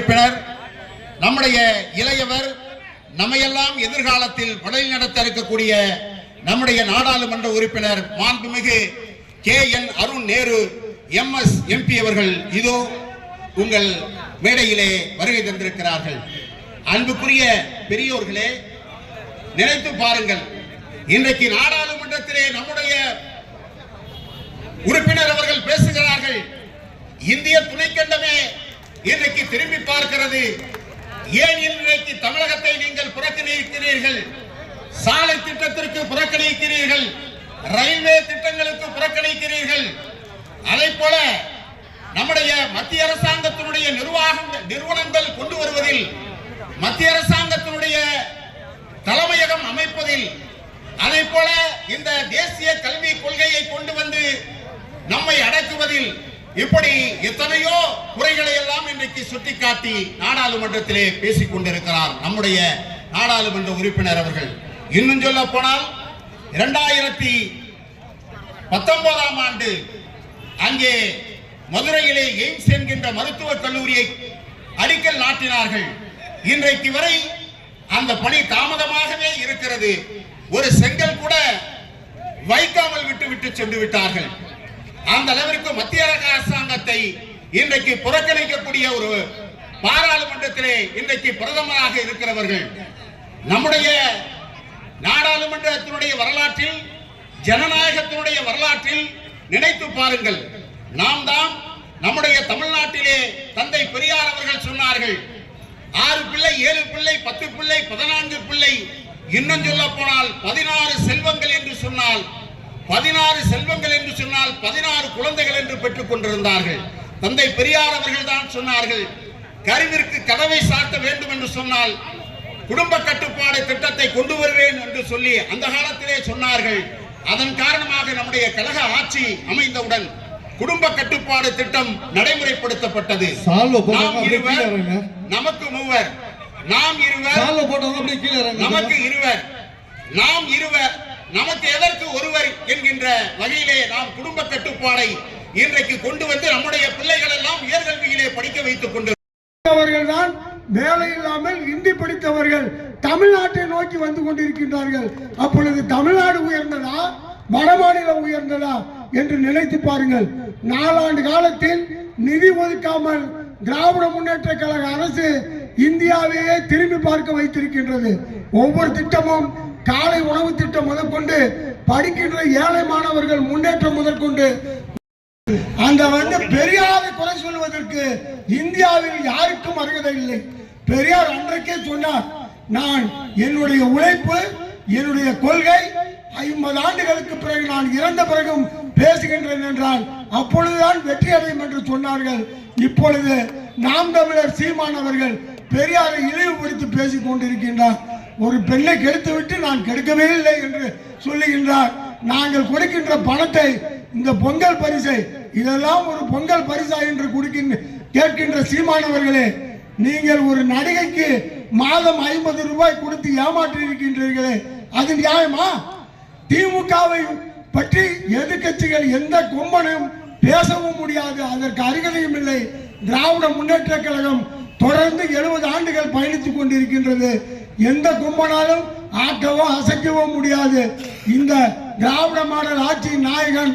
உறுப்பினர், நம்முடைய இளையவர், நம்மையெல்லாம் எதிர்காலத்தில் வழி நடத்த இருக்கக்கூடிய நம்முடைய நாடாளுமன்ற உறுப்பினர் மாண்புமிகு KN Arun Nehru MS MP அவர்கள் இதோ உங்கள் மேடையிலே வருகை தந்திருக்கிறார்கள். அன்புக்குரிய பெரியோர்களே, நினைத்து பாருங்கள், இன்றைக்கு நாடாளுமன்றத்திலே நம்முடைய உறுப்பினர் அவர்கள் பேசுகிறார்கள். இந்திய துணைக்கண்டமே இன்றைக்கு திரும்பி பார்க்கிறது. ஏன் இன்றைக்கு தமிழகத்தை நீங்கள் புறக்கணிக்கிறீர்கள்? சாலை திட்டத்திற்கு புறக்கணிக்கிறீர்கள், ரயில்வே திட்டங்களுக்கு புறக்கணிக்கிறீர்கள். அதை போல நம்முடைய மத்திய அரசாங்கத்தினுடைய நிறுவனங்கள் கொண்டு வருவதில், மத்திய அரசாங்கத்தினுடைய தலைமையகம் அமைப்பதில், அதை போல இந்த தேசிய கல்விக் கொள்கையை கொண்டு வந்து நம்மை அடக்குவதில் இப்படி எத்தனையோ குறைகளை எல்லாம் இன்றைக்கு சுட்டிக்காட்டி நாடாளுமன்றத்திலே பேசிக் கொண்டிருக்கிறார் நம்முடைய நாடாளுமன்ற உறுப்பினர் அவர்கள். இன்னும் சொல்ல போனால் 2019ஆம் ஆண்டு அங்கே மதுரையிலே எய்ம்ஸ் என்கின்ற மருத்துவக் கல்லூரியை அடிக்கல் நாட்டினார்கள். இன்றைக்கு வரை அந்த பணி தாமதமாகவே இருக்கிறது. ஒரு செங்கல் கூட வைக்காமல் விட்டு சென்று விட்டார்கள். அந்த அளவிற்கு மத்திய அரசாங்கத்தை இன்றைக்கு புறக்கணிக்கக்கூடிய ஒரு பாராளுமன்றத்திலே இன்றைக்கு பிரதமராக இருக்கிறவர்கள். நம்முடைய நாடாளுமன்றத்தினுடைய வரலாற்றில், ஜனநாயகத்தினுடைய வரலாற்றில் நினைத்து பாருங்கள். நாம் தான் நம்முடைய தமிழ்நாட்டிலே தந்தை பெரியார் அவர்கள் சொன்னார்கள், 6 பிள்ளை 7 பிள்ளை 10 பிள்ளை 14 பிள்ளை, இன்னும் சொல்ல போனால் 16 செல்வங்கள் என்று சொன்னால் 16 செல்வங்கள் என்று சொன்னால் 16 குழந்தைகள் என்று பெற்றுக் கொண்டிருந்தார்கள். தந்தை பெரியார் அவர்கள் தான் சொன்னார்கள், கருவிற்கு கதவை சாத்த வேண்டும் என்று சொன்னால் குடும்ப கட்டுப்பாடு திட்டத்தை கொண்டு வருவேன் என்று சொல்லி அந்த காலத்திலே சொன்னார்கள். அதன் காரணமாக நம்முடைய கழக ஆட்சி அமைந்தவுடன் குடும்ப கட்டுப்பாடு திட்டம் நடைமுறைப்படுத்தப்பட்டது. நமக்கு 3, நாம் 2, நமக்கு 2, நாம் 2, நமக்கு எதற்கு 1 என்கின்ற வகையிலே நாம் குடும்ப கட்டுப்பாடை இன்றைக்கு கொண்டு வந்து நம்முடைய பிள்ளைகள் எல்லாம் உயர்கல்வியிலே படிக்க வைத்துக் கொண்டிருக்கிறார்கள். தான் வேலை இல்லாமல் இந்தி படித்தவர்கள் தமிழ்நாட்டை நோக்கி வந்து கொண்டிருக்கின்றார்கள். அப்பொழுது தமிழ்நாடு உயர்ந்ததா, வடமாநிலம் உயர்ந்ததா என்று நினைத்து பாருங்கள். 4 ஆண்டு காலத்தில் நிதி ஒதுக்காமல் திராவிட முன்னேற்ற கழக அரசு இந்தியாவையே திரும்பி பார்க்க வைத்திருக்கின்றது. ஒவ்வொரு திட்டமும், காலை உணவு திட்டம் முதற்கொண்டு, படிக்கின்ற ஏழை மாணவர்கள் முன்னேற்றம் முதற்கொண்டு, அந்த பெரியாரை குறை சொல்வதற்கு இந்தியாவில் யாருக்கும் அருகதை இல்லை. பெரியார் அன்றைக்கே சொன்னார், நான் என்னுடைய உழைப்பு, என்னுடைய கொள்கை 50 ஆண்டுகளுக்கு பிறகு நான் இறந்த பிறகும் பேசுகின்றேன் என்றால் அப்பொழுதுதான் வெற்றி அடையும் என்று சொன்னார்கள். இப்பொழுது நாம் தமிழர் சீமான் அவர்கள் பெரியாரை இழிவுபடுத்தி பேசிக் கொண்டிருக்கின்றார். ஒரு பெண்ணை கெடுத்து விட்டு நான் கெடுக்கவே இல்லை என்று சொல்லுகின்றார். நாங்கள் கொடுக்கின்ற பணத்தை, இந்த பொங்கல் பரிசை, இதெல்லாம் ஒரு பொங்கல் பரிசா என்று கேட்கின்ற சீமானவர்களே, நீங்கள் ஒரு நடிகைக்கு மாதம் 50 ரூபாய் கொடுத்து ஏமாற்றி இருக்கின்றீர்களே, அது நியாயமா? திமுகவை பற்றி எதிர்கட்சிகள் எந்த கொம்பனும் பேசவும் முடியாது, அதற்கு அருகதையும் இல்லை. திராவிட முன்னேற்ற கழகம் தொடர்ந்து 70 ஆண்டுகள் பயணித்துக் கொண்டிருக்கின்றது. எந்த கொம்பனாலும் ஆக்கவோ அசைக்கவோ முடியாது. இந்த திராவிட மாடல் ஆட்சியின் நாயகன்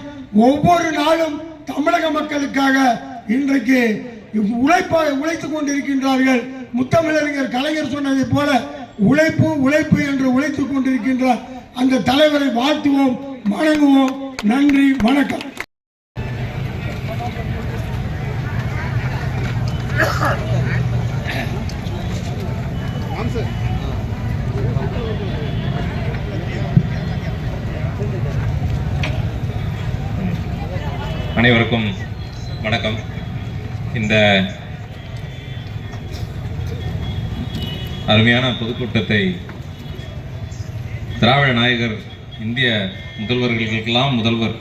ஒவ்வொரு நாளும் தமிழக மக்களுக்காக இன்றைக்கு உழைத்துக் கொண்டிருக்கின்றார்கள். முத்தமிழறிஞர் கலைஞர் சொன்னதை போல உழைப்பு உழைப்பு என்று உழைத்துக் கொண்டிருக்கின்றார். அந்த தலைவரை வாழ்த்துவோம், வணங்குவோம். நன்றி, வணக்கம். அனைவருக்கும் வணக்கம். இந்த அருமையான பொதுக்கூட்டத்தை திராவிட நாயகர், இந்திய முதல்வர்களுக்கெல்லாம் முதல்வர்,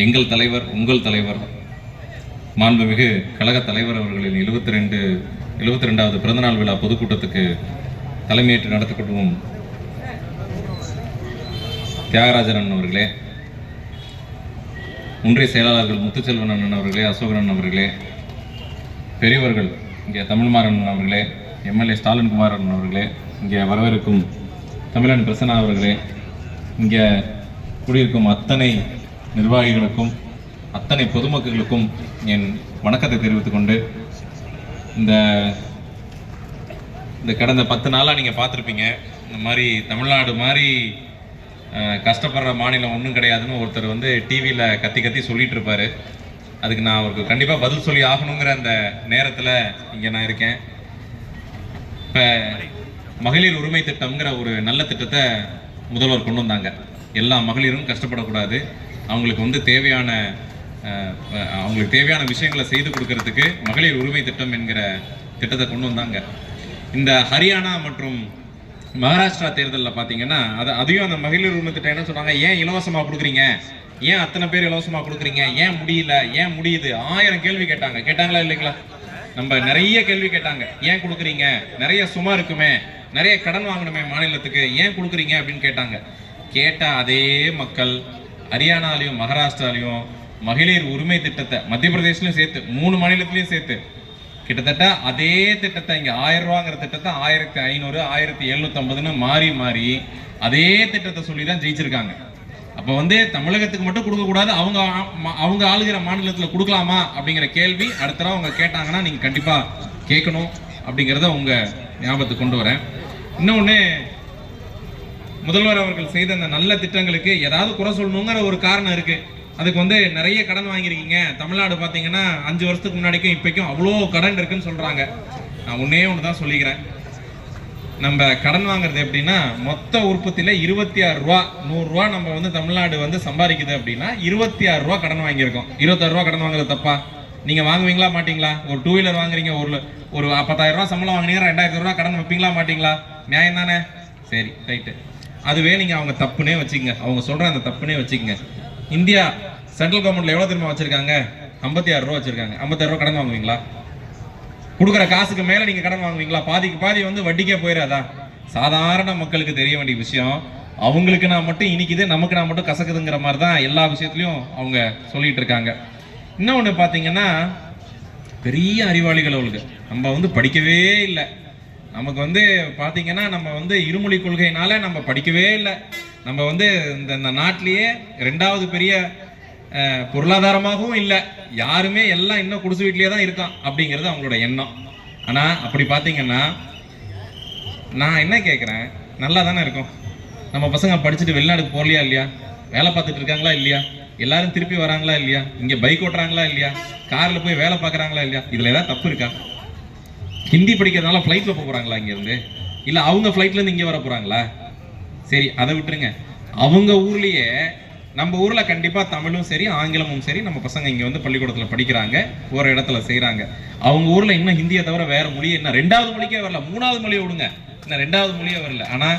எங்கள் தலைவர், உங்கள் தலைவர், மாண்புமிகு கழக தலைவர் அவர்களின் 72வது பிறந்தநாள் விழா பொதுக்கூட்டத்துக்கு தலைமையேற்று நடத்தப்படும் தியாகராஜன் அவர்களே, ஒன்றிய செயலாளர்கள் முத்துச்செல்வன் அண்ணன் அவர்களே, அசோகன் அவர்களே, பெரியவர்கள், இங்கே தமிழ்மாறன் அவர்களே, எம்எல்ஏ ஸ்டாலின் குமாரன் அவர்களே, இங்கே வரவிருக்கும் தமிழன் பிரசன்னா அவர்களே, இங்கே கூடியிருக்கும் அத்தனை நிர்வாகிகளுக்கும் அத்தனை பொதுமக்களுக்கும் என் வணக்கத்தை தெரிவித்துக் கொண்டு, இந்த கடந்த 10 நாளாக நீங்கள் பார்த்துருப்பீங்க, இந்த மாதிரி தமிழ்நாடு மாதிரி கஷ்டப்படுற மாநிலம் ஒன்றும் கிடையாதுன்னு ஒருத்தர் வந்து டிவியில் கத்தி சொல்லிட்டு இருப்பார். அதுக்கு நான் அவருக்கு கண்டிப்பாக பதில் சொல்லி ஆகணுங்கிற அந்த நேரத்தில் இங்கே நான் இருக்கேன். இப்போ மகளிர் உரிமை திட்டம்ங்கிற ஒரு நல்ல திட்டத்தை முதல்வர் கொண்டு வந்தாங்க. எல்லா மகளிரும் கஷ்டப்படக்கூடாது, அவங்களுக்கு வந்து தேவையான விஷயங்களை செய்து கொடுக்கறதுக்கு மகளிர் உரிமை திட்டம் என்கிற திட்டத்தை கொண்டு வந்தாங்க. இந்த ஹரியானா மற்றும் மகாராஷ்டிரா தேர்தலில் பார்த்தீங்கன்னா அதையும் அந்த மகளிர் உரிமை திட்டம் என்ன சொன்னாங்க, ஏன் இலவசமாக கொடுக்குறீங்க, ஏன் அத்தனை பேர் இலவசமாக கொடுக்குறீங்க, ஏன் முடியல, ஏன் முடியுது, 1000 கேள்வி கேட்டாங்களா இல்லைங்களா? நம்ம நிறைய கேள்வி கேட்டாங்க. ஏன் கொடுக்குறீங்க, நிறைய சும்மா இருக்குமே, நிறைய கடன் வாங்கணுமே மாநிலத்துக்கு, ஏன் கொடுக்குறீங்க அப்படின்னு கேட்டாங்க. கேட்டால் அதே மக்கள் ஹரியானாலையும் மகாராஷ்டிராலையும் மகளிர் உரிமை திட்டத்தை, மத்திய பிரதேசலையும் சேர்த்து 3 மாநிலத்திலையும் சேர்த்து கிட்டத்தட்ட அதே திட்டத்தை, இங்கே 1000 ரூபாங்கிற திட்டத்தை 1500 1750ன்னு மாறி அதே திட்டத்தை சொல்லி தான் ஜெயிச்சிருக்காங்க. அப்போ வந்து தமிழகத்துக்கு மட்டும் கொடுக்கக்கூடாது, அவங்க ஆளுகிற மாநிலத்தில் கொடுக்கலாமா அப்படிங்கிற கேள்வி அடுத்த தடவை அவங்க கேட்டாங்கன்னா நீங்கள் கண்டிப்பாக கேட்கணும் அப்படிங்கிறத உங்கள் ஞாபகத்துக்கு கொண்டு வரேன். இன்னொன்று, முதல்வர் அவர்கள் செய்த அந்த நல்ல திட்டங்களுக்கு ஏதாவது குறை சொல்லணுங்கிற ஒரு காரணம் இருக்குது. அதுக்கு வந்து நிறைய கடன் வாங்கியிருக்கீங்க. தமிழ்நாடு பார்த்தீங்கன்னா 5 வருஷத்துக்கு முன்னாடிக்கும் இப்போக்கும் அவ்வளோ கடன் இருக்குன்னு சொல்கிறாங்க. நான் ஒன்று தான் சொல்லிக்கிறேன். நம்ம கடன் வாங்குறது எப்படின்னா, மொத்த உற்பத்தியில் 26 ரூபா, 100 ரூபா நம்ம வந்து தமிழ்நாடு வந்து சம்பாதிக்குது அப்படின்னா 26 ரூபா கடன் வாங்கியிருக்கோம். 26 ரூபா கடன் வாங்குறது தப்பா? நீங்கள் வாங்குவீங்களா மாட்டிங்களா? ஒரு 2 வீலர் வாங்குறீங்க, ஒரு 10,000 ரூபா சம்பளம் வாங்கினீங்க, 2000 ரூபா கடன் வைப்பீங்களா மாட்டிங்களா? நியாயம் தானே? சரி, ரைட்டு. அதுவே நீங்கள் அவங்க தப்புனே வச்சுக்கங்க, அவங்க சொல்கிற அந்த தப்புனே வச்சுக்கங்க. இந்தியா சென்ட்ரல் கவர்மெண்ட்ல எவ்வளோ திரும்ப வச்சிருக்காங்க? 56 ரூபா வச்சிருக்காங்க. 56 ரூபா கடன் வாங்குவீங்களா? கொடுக்குற காசுக்கு மேலே நீங்கள் கடன் வாங்குவீங்களா? பாதிக்கு பாதி வந்து வட்டிக்கே போயிடாதா? சாதாரண மக்களுக்கு தெரிய வேண்டிய விஷயம். அவங்களுக்கு நான் மட்டும் இனிக்குது, நமக்கு நான் மட்டும் கசக்குதுங்கிற மாதிரி தான் எல்லா விஷயத்துலையும் அவங்க சொல்லிட்டு இருக்காங்க. இன்னொன்று பார்த்தீங்கன்னா, பெரிய அறிவாளிகள் அவளுக்கு. நம்ம வந்து படிக்கவே இல்லை. நமக்கு வந்து பார்த்தீங்கன்னா, நம்ம வந்து இருமொழி கொள்கையினால நம்ம படிக்கவே இல்லை. நம்ம வந்து இந்த நாட்டிலேயே 2வது பெரிய பொருளாதாரமாகவும் இல்லை. யாருமே எல்லாம் இன்னும் குடிசை வீட்லேயே தான் இருக்கான் அப்படிங்கிறது அவங்களோட எண்ணம். ஆனால் அப்படி பார்த்தீங்கன்னா, நான் என்ன கேட்குறேன், நல்லா தானே இருக்கும். நம்ம பசங்க படிச்சுட்டு வெளிநாடுக்கு போகலையா இல்லையா? வேலை பார்த்துட்டு இருக்காங்களா இல்லையா? எல்லாரும் திருப்பி வராங்களா இல்லையா? இங்கே பைக் ஓட்டுறாங்களா இல்லையா? காரில் போய் வேலை பார்க்குறாங்களா இல்லையா? இதில் ஏதாவது தப்பு இருக்கா? ஹிந்தி படிக்கிறதுனால ஃப்ளைட்டில் போக போகிறாங்களா இங்கேருந்து? இல்லை அவங்க ஃப்ளைட்லேருந்து இங்கே வர போகிறாங்களா? சரி, அதை விட்டுருங்க. அவங்க ஊர்லேயே, நம்ம ஊரில் கண்டிப்பாக தமிழும் சரி ஆங்கிலமும் சரி நம்ம பசங்க இங்கே வந்து பள்ளிக்கூடத்தில் படிக்கிறாங்க, ஒரு இடத்துல செய்கிறாங்க. அவங்க ஊரில் இன்னும் ஹிந்தியை தவிர வேறு மொழியை இன்னும் 2வது மொழிக்கே வரல. 3வது மொழியை விடுங்க, இன்னும் 2வது மொழியே வரல. ஆனால்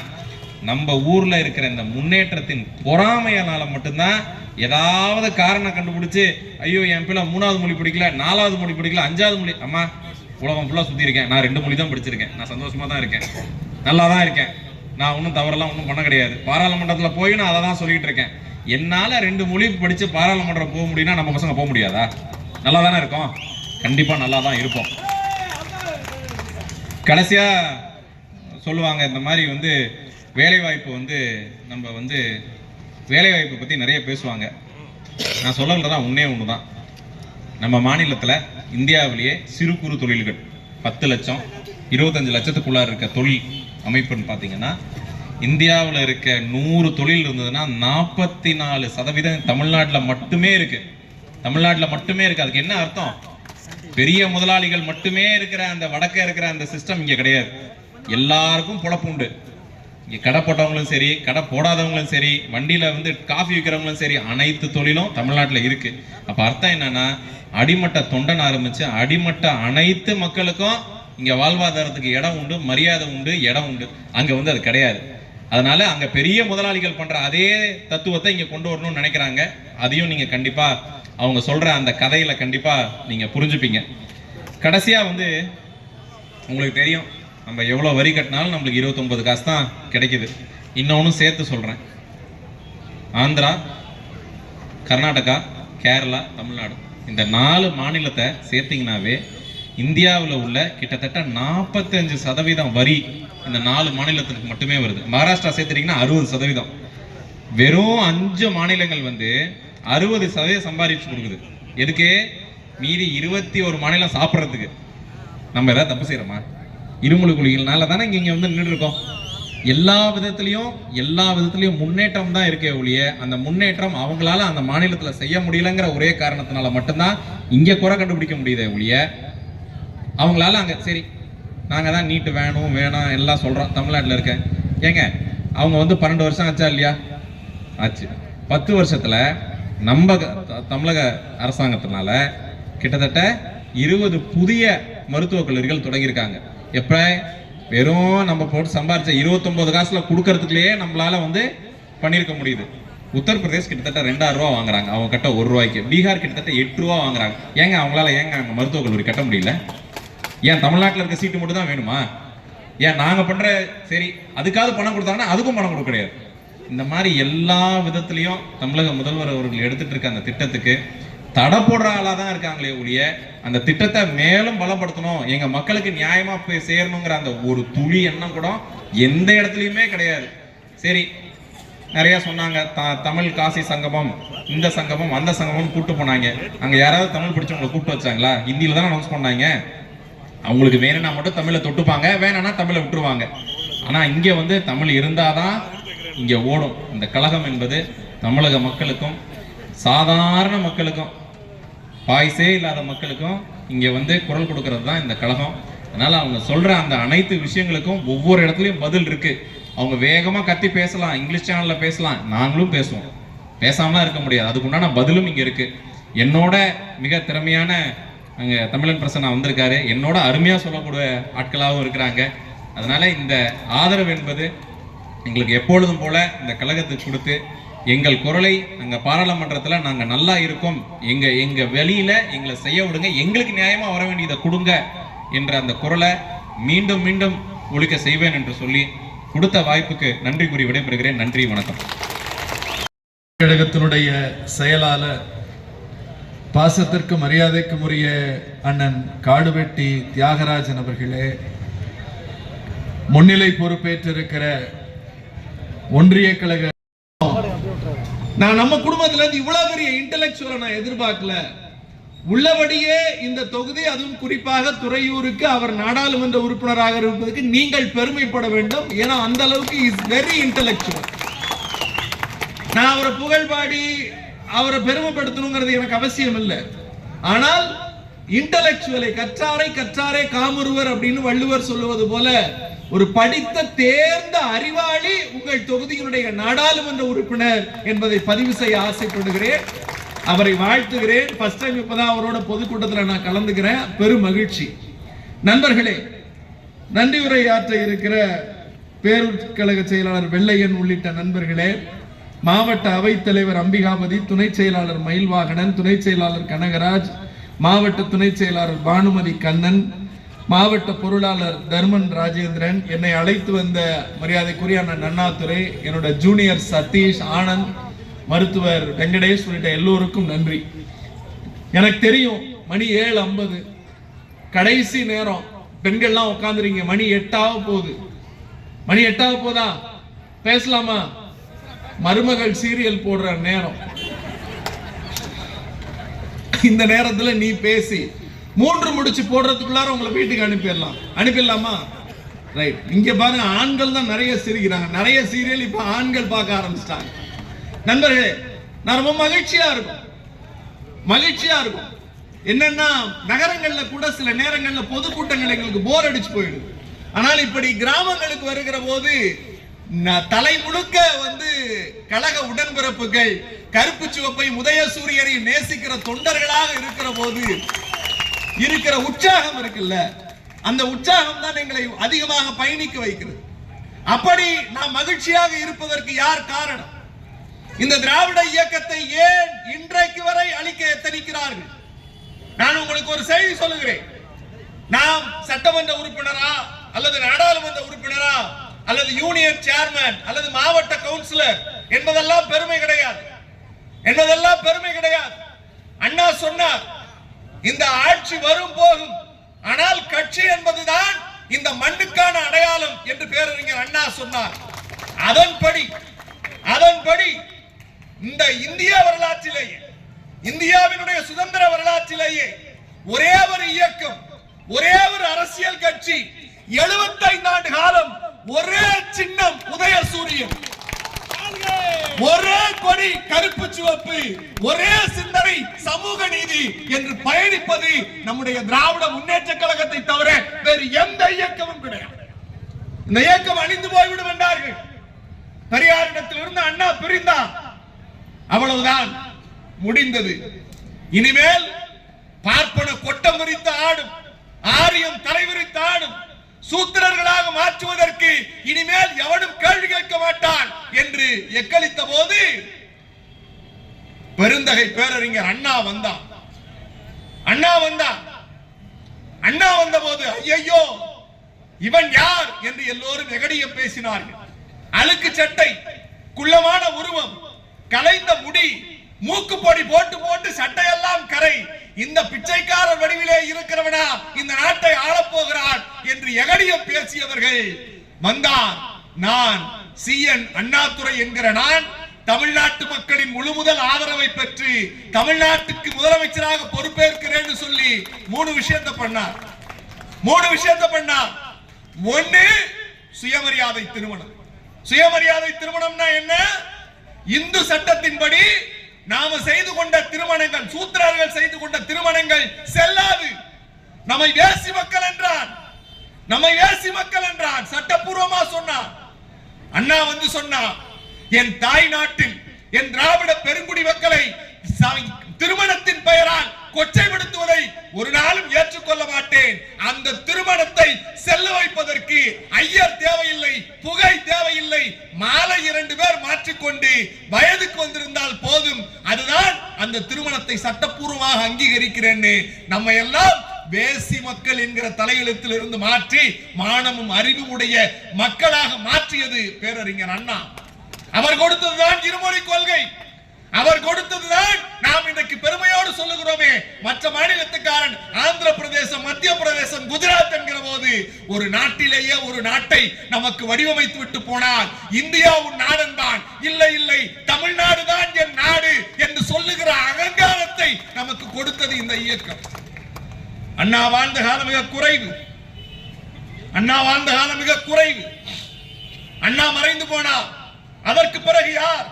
நம்ம ஊரில் இருக்கிற இந்த முன்னேற்றத்தின் பொறாமையானால மட்டும்தான் ஏதாவது காரணம் கண்டுபிடிச்சி, ஐயோ என் பிள்ளை 3வது மொழி படிக்கல, 4வது மொழி படிக்கல, 5வது மொழி. அம்மா, உலகம் ஃபுல்லாக சுற்றி இருக்கேன், நான் 2 மொழி தான் படிச்சிருக்கேன், நான் சந்தோஷமாக தான் இருக்கேன், நல்லா தான் இருக்கேன், நான் ஒன்றும் தவறெல்லாம் ஒன்றும் பண்ண கிடையாது. பாராளுமன்றத்தில் போய் நான் அதை தான் சொல்லிட்டு இருக்கேன். என்னால் 2 மொழி படித்து பாராளுமன்றம் போக முடியும்னா நம்ம பசங்க போக முடியாதா? நல்லா தானே இருக்கோம்? கண்டிப்பாக நல்லா தான் இருப்போம். கடைசியாக சொல்லுவாங்க, இந்த மாதிரி வந்து வேலைவாய்ப்பு வந்து நம்ம வந்து வேலைவாய்ப்பை பற்றி நிறைய பேசுவாங்க. நான் சொல்லலாம் ஒன்று தான். நம்ம மாநிலத்தில் இந்தியாவிலேயே சிறு குறு தொழில்கள் 10 லட்சம் 25 லட்சத்துக்குள்ளார இருக்க தொழில் அமைப்புன்னு பார்த்தீங்கன்னா, இந்தியாவில் இருக்க 100 தொழில் இருந்ததுன்னா 44% தமிழ்நாட்டில் மட்டுமே இருக்கு. தமிழ்நாட்டில் மட்டுமே இருக்கு. அதுக்கு என்ன அர்த்தம்? பெரிய முதலாளிகள் மட்டுமே இருக்கிற அந்த வடக்க இருக்கிற அந்த சிஸ்டம் இங்கே கிடையாது. எல்லாருக்கும் பொழப்பு உண்டு. இங்கே கடை போட்டவங்களும் சரி, கடை போடாதவங்களும் சரி, வண்டியில் வந்து காஃபி விற்கிறவங்களும் சரி, அனைத்து தொழிலும் தமிழ்நாட்டில் இருக்கு. அப்போ அர்த்தம் என்னன்னா, அடிமட்ட தொண்டன் ஆரம்பிச்சு அடிமட்ட அனைத்து மக்களுக்கும் இங்கே வாழ்வாதாரத்துக்கு இடம் உண்டு, மரியாதை உண்டு, இடம் உண்டு. அங்கே வந்து அது கிடையாது. அதனால அங்கே பெரிய முதலாளிகள் பண்ணுற அதே தத்துவத்தை இங்கே கொண்டு வரணும்னு நினைக்கிறாங்க. அதையும் நீங்கள் கண்டிப்பாக அவங்க சொல்கிற அந்த கதையில் கண்டிப்பாக நீங்கள் புரிஞ்சுப்பீங்க. கடைசியாக வந்து உங்களுக்கு தெரியும், நம்ம எவ்வளோ வரி கட்டினாலும் நம்மளுக்கு 29 காசு தான் கிடைக்குது. இன்னொன்றும் சேர்த்து சொல்கிறேன், ஆந்திரா, கர்நாடகா, கேரளா, தமிழ்நாடு இந்த 4 மாநிலத்தை சேர்த்திங்கனாவே இந்தியாவில் உள்ள கிட்டத்தட்ட 45% வரி இந்த 4 மாநிலத்துக்கு மட்டுமே வருது. மகாராஷ்டிரா சேர்த்துட்டீங்கன்னா 60%. வெறும் 5 மாநிலங்கள் வந்து 60% சம்பாதிச்சு கொடுக்குது. எதுக்கு? மீதி 21 மாநிலம் சாப்பிட்றதுக்கு. நம்ம ஏதாவது தப்பு செய்யறோமா? இருமொழி கொள்கைகள்னால தானே இங்க வந்து நின்று இருக்கோம். எல்லா விதத்திலையும் முன்னேற்றம் தான் இருக்கே ஒழிய அந்த முன்னேற்றம் அவங்களால அந்த மாநிலத்துல செய்ய முடியலங்கிற ஒரே காரணத்தினால மட்டும்தான் இங்க குறை கண்டுபிடிக்க முடியுதே ஒழிய அவங்களால அங்க சரி நாங்க தான் நீட்டு வேணும் எல்லாம் சொல்றோம் தமிழ்நாட்டில் இருக்க. ஏங்க அவங்க வந்து 12 வருஷம் ஆச்சா இல்லையா? ஆச்சு. 10 வருஷத்துல நம்ம தமிழக அரசாங்கத்தினால கிட்டத்தட்ட 20 புதிய மருத்துவக் கல்லூரிகள் தொடங்கியிருக்காங்க. எப்ப? வெறும் நம்ம போட்டு சம்பாரிச்ச 29 காசுல கொடுக்கறதுக்குள்ளேயே நம்மளால வந்து பண்ணியிருக்க முடியுது. உத்தரப்பிரதேஷ் கிட்டத்தட்ட 2000 ரூபா வாங்குறாங்க அவங்க கட்ட 1 ரூபாய்க்கு. பீகார் கிட்டத்தட்ட 8 ரூபா வாங்குறாங்க. ஏங்க அவங்களால அங்க மருத்துவக் கல்லூரி கட்ட முடியல? ஏன் தமிழ்நாட்டில் இருக்க சீட்டு மட்டும் தான் வேணுமா? ஏன் நாங்க பண்ற சரி அதுக்காவது பணம் கொடுத்தாங்கன்னா அதுக்கும் பணம் கொடுக்க கிடையாது. இந்த மாதிரி எல்லா விதத்திலையும் தமிழக முதல்வர் அவர்கள் எடுத்துட்டு இருக்க அந்த திட்டத்துக்கு தடை போடுற ஆளா தான் இருக்காங்களே ஒழிய அந்த திட்டத்தை மேலும் பலப்படுத்தணும், எங்க மக்களுக்கு நியாயமா போய் சேரணுங்கிற அந்த ஒரு துளி எண்ணம் கூட எந்த இடத்துலயுமே கிடையாது. சரி, நிறைய சொன்னாங்க தமிழ் காசி சங்கமம், இந்த சங்கமம், அந்த சங்கமம் கூப்பிட்டு போனாங்க. அங்க யாராவது தமிழ் பிடிச்சவங்களை கூப்பிட்டு வச்சாங்களா? ஹிந்தியில தானே அனௌன்ஸ் பண்ணாங்க. அவங்களுக்கு வேணும்னா மட்டும் தமிழை தொட்டுப்பாங்க, வேணாம்னா தமிழை விட்டுருவாங்க. ஆனா இங்க வந்து தமிழ் இருந்தாதான் இங்க ஓடும். இந்த கழகம் என்பது தமிழக மக்களுக்கும் சாதாரண மக்களுக்கும் பாய்ஸே இல்லாத மக்களுக்கும் இங்க வந்து குரல் கொடுக்கறது தான் இந்த கழகம். அதனால அவங்க சொல்ற அந்த அனைத்து விஷயங்களுக்கும் ஒவ்வொரு இடத்துலயும் பதில் இருக்கு. அவங்க வேகமா கத்தி பேசலாம், இங்கிலீஷ் சேனல்ல பேசலாம், நாங்களும் பேசுவோம், பேசாமலாம் இருக்க முடியாது. அதுக்குண்டான பதிலும் இங்க இருக்கு. என்னோட மிக திறமையான அங்க தமிழன் பிரசன்னா வந்திருக்காரு, என்னோட அருமையா சொல்லக்கூடிய ஆட்களாகவும் இருக்கிறாங்க. அதனால இந்த ஆதரவு என்பது எங்களுக்கு எப்பொழுதும் போல இந்த கழகத்துக்கு கொடுத்து எங்கள் குரலை அங்க பாராளுமன்றத்தில் நாங்க நல்லா இருக்கோம், எங்க வெளியில எங்களை செய்ய விடுங்க, எங்களுக்கு நியாயமா வர வேண்டியதை கொடுங்க என்ற அந்த குரலை மீண்டும் மீண்டும் ஒழிக்க செய்வேன் என்று சொல்லி கொடுத்த வாய்ப்புக்கு நன்றி கூறி விடைபெறுகிறேன். நன்றி, வணக்கம். கழகத்தினுடைய செயலாளர் பாசத்திற்கு மரியாதைக்கும் உரிய அண்ணன் காடுவெட்டி தியாகராஜன் அவர்களே, முன்னிலை பொறுப்பேற்றிருக்கிற ஒன்றிய கழக, நான் நம்ம குடும்பத்துல இருந்து இவ்வளவு பெரிய இன்டெலெக்சுவலை நான் எதிர்பார்க்கல. உள்ளபடியே இந்த தொகுதி, அதுவும் குறிப்பாக துறையூருக்கு அவர் நாடாளுமன்ற உறுப்பினராக இருப்பதற்கு நீங்கள் பெருமைப்பட வேண்டும். ஏன்னா அந்த அளவுக்கு இஸ் வெரி இன்டெலெக்சுவல். நான் அவரை புகழ்பாடி அவரை பெருமைப்படுத்தணுங்கிறது எனக்கு அவசியம் இல்லை. ஆனால் இன்டெலெக்சுவலை கற்றாரை காமுறுவர் அப்படின்னு வள்ளுவர் சொல்லுவது போல ஒரு படித்த தேர்ந்த அறிவாளி உங்கள் தொகுதியினுடைய நாடாளுமன்ற உறுப்பினர் என்பதை பதிவு செய்ய ஆசைப்படுகிறேன். அவரை வாழ்த்துகிறேன். ஃபர்ஸ்ட் டைம் இப்பதான் அவரோட பொதுக்கூட்டத்தில் நான் கலந்துக்கிறேன். பெரும் மகிழ்ச்சி. நண்பர்களே, நன்றி உரையாற்ற இருக்கிற பேரூர் கழக செயலாளர் வெள்ளையன் உள்ளிட்ட நண்பர்களே, மாவட்ட அவைத்தலைவர் அம்பிகாபதி, துணை செயலாளர் மயில்வாகனன், துணை செயலாளர் கனகராஜ், மாவட்ட துணை செயலாளர் பானுமதி கண்ணன், மாவட்ட பொருளாளர் தர்மன் ராஜேந்திரன், என்னை அழைத்து வந்த மரியாதைக்குரிய அண்ணன் அண்ணாதுரை, என்னோட ஜூனியர் சதீஷ், ஆனந்த், மருத்துவர் வெங்கடேஷ் உள்ளிட்ட எல்லோருக்கும் நன்றி. எனக்கு தெரியும் மணி 7:50, கடைசி நேரம், பெண்கள்லாம் உட்காந்துருங்க. மணி 8 போகுது. மணி 8 போதா? பேசலாமா? மருமகள் சீரியல் போடுற நேரம். இந்த நேரத்துல நீ பேசி 3 முடிச்சு போடுறதுக்குள்ளார உங்களை வீட்டுக்கு அனுப்பிடலாமா? ரைட். இங்க பாருங்க, ஆண்கள் தான் நிறைய சிரிக்கிறாங்க. நிறைய சீரியல் இப்ப ஆண்கள் பார்க்க ஆரம்பிச்சிட்டாங்க. நண்பர்களே, நான் ரொம்ப மகிழ்ச்சியா இருக்கும். என்னன்னா, நகரங்கள்ல கூட சில நேரங்கள்ல பொதுக்கூட்டங்கள் எங்களுக்கு போர் அடிச்சு போயிடுது. ஆனால் இப்படி கிராமங்களுக்கு வருகிற போது தலை முழுக்க வந்து கழக உடன்பிறப்புகள் கருப்பு சிவப்பை உதய சூரியரை நேசிக்கிற தொண்டர்களாக இருக்கிற போது இருக்கிற உற்சாகம் இருக்குல்ல, அந்த உற்சாகம் தான் எங்களை அதிகமாக பயணிக்க வைக்கிறது. அப்படி நாம் மகிழ்ச்சியாக இருப்பதற்கு யார் காரணம்? இந்த திராவிட இயக்கத்தை ஏன் இன்றைக்கு வரை அழிக்க எத்தனிக்கிறார்கள்? நான் உங்களுக்கு ஒரு செய்தி சொல்லுகிறேன். நாம் சட்டமன்ற உறுப்பினரா அல்லது நாடாளுமன்ற உறுப்பினரா அல்லது யூனியன் சேர்மன் அல்லது மாவட்ட கவுன்சிலர் என்பதெல்லாம் பெருமை கிடையாது. அண்ணா சொன்னார், இந்த ஆட்சி வரும் போகும், ஆனால் கட்சி என்பதுதான் இந்த மண்ணுக்கான அடையாளம் என்று பேரறிஞர் அண்ணா சொன்னார். அதன்படி இந்த இந்திய வரலாற்றிலேயே, இந்தியாவினுடைய சுதந்திர வரலாற்றிலேயே ஒரே ஒரு இயக்கம், ஒரே ஒரு அரசியல் கட்சி 75 ஆண்டு காலம் ஒரே சின்னம் உதயசூரியன், ஒரே கொடி கருப்பு சிவப்பு, ஒரே சிந்தனை சமூக நீதி என்று பயணிப்பது நம்முடைய திராவிட முன்னேற்ற கழகத்தை தவிர வேறு எந்த இயக்கமும் கிடையாது. இந்த இயக்கம் அழிந்து போய்விடும் என்றார்கள். பெரியாரிடத்தில் இருந்து அண்ணா பிரிந்தார், அவ்வளவுதான், முடிந்தது. இனிமேல் பார்ப்பன கொட்டம் விரித்து ஆடும், ஆரியம் தலைவிரித்து ஆடும், சூத்திரர்களாக மாற்றுவதற்கு இனிமேல் எவனும் கேள்வி கேட்க மாட்டான் என்று எக்களித்த போது பெருந்தகை பேரறிஞர் அண்ணா வந்தார். அண்ணா வந்த போது ஐயோ இவன் யார் என்று எல்லோரும் எகடியம் பேசினார்கள். அழுக்கு சட்டை, குள்ளமான உருவம், கலைந்த முடி, மூக்குப்பொடி போட்டு போட்டு சட்டையெல்லாம் கரை, இந்த பிச்சைக்காரர் வடிவிலே இருக்கிறவனா இந்த நாட்டை ஆளப்போகிறான் என்று எகடியம் பேசியவர்கள் வந்தார். நான் CN அண்ணாதுரை என்கிற நான் தமிழ்நாட்டு மக்களின் முழுமுதல் ஆதரவை பெற்று தமிழ்நாட்டுக்கு முதலமைச்சராக பொறுப்பேற்கிறேன் சொல்லி 3 விஷயத்தை பண்ணார். 3 விஷயத்தை பண்ணார். ஒன்னு, சுயமரியாதை திருமணம். சுயமரியாதை திருமணம்னா என்ன? இந்து சட்டத்தின்படி நாம செய்து கொண்ட திருமணங்கள், சூத்திரர்கள் செய்து கொண்ட திருமணங்கள் செல்லாது. நம்மை வேசி மக்கள் என்றான், சட்டப்பூர்வமா சொன்னார். அண்ணா வந்து சொன்னார், என் தாய் நாட்டில் என் திராவிட பெருங்குடி மக்களை திருமணத்தின் பெயரால் கொச்சைப்படுத்துவதை ஒரு நாளும் ஏற்றுக்கொள்ள மாட்டேன். அந்த திருமணத்தை செல்ல வைப்பதற்கு ஐயர் தேவையில்லை, புகை தேவையில்லை, மாலை 2 பேர் மாற்றிக்கொண்டு வயதுக்கு வந்திருந்தால் போதும், அதுதான் அந்த திருமணத்தை சட்டப்பூர்வமாக அங்கீகரிக்கிறேன்னு நம்ம எல்லாம் வேசி மக்கள் என்கிற தலையெழுத்தில் இருந்து மாற்றி மானமும் அறிவும் உடைய மக்களாக மாற்றியது பேரறிஞர் அண்ணா. அவர் கொடுத்ததுதான் இருமொழி கொள்கை, அவர் கொடுத்ததுதான் நாம் இன்றைக்கு பெருமையோடு சொல்லுகிறோமே. மற்ற மாநிலத்துக்காரன் ஆந்திர பிரதேசம், மத்திய பிரதேசம், குஜராத் என்கிற போது ஒரு நாட்டிலேயே ஒரு நாட்டை நமக்கு வடிவமைத்து விட்டு போனார். இந்தியா உன் நாடன் தான், இல்லை தமிழ்நாடு தான் என் நாடு என்று சொல்லுகிற அகங்காரத்தை நமக்கு கொடுத்தது இந்த இயக்கம். அண்ணா வாழ்ந்த காலம் மிக குறைவு. அண்ணா மறைந்து போனார். அதற்கு பிறகு யார்?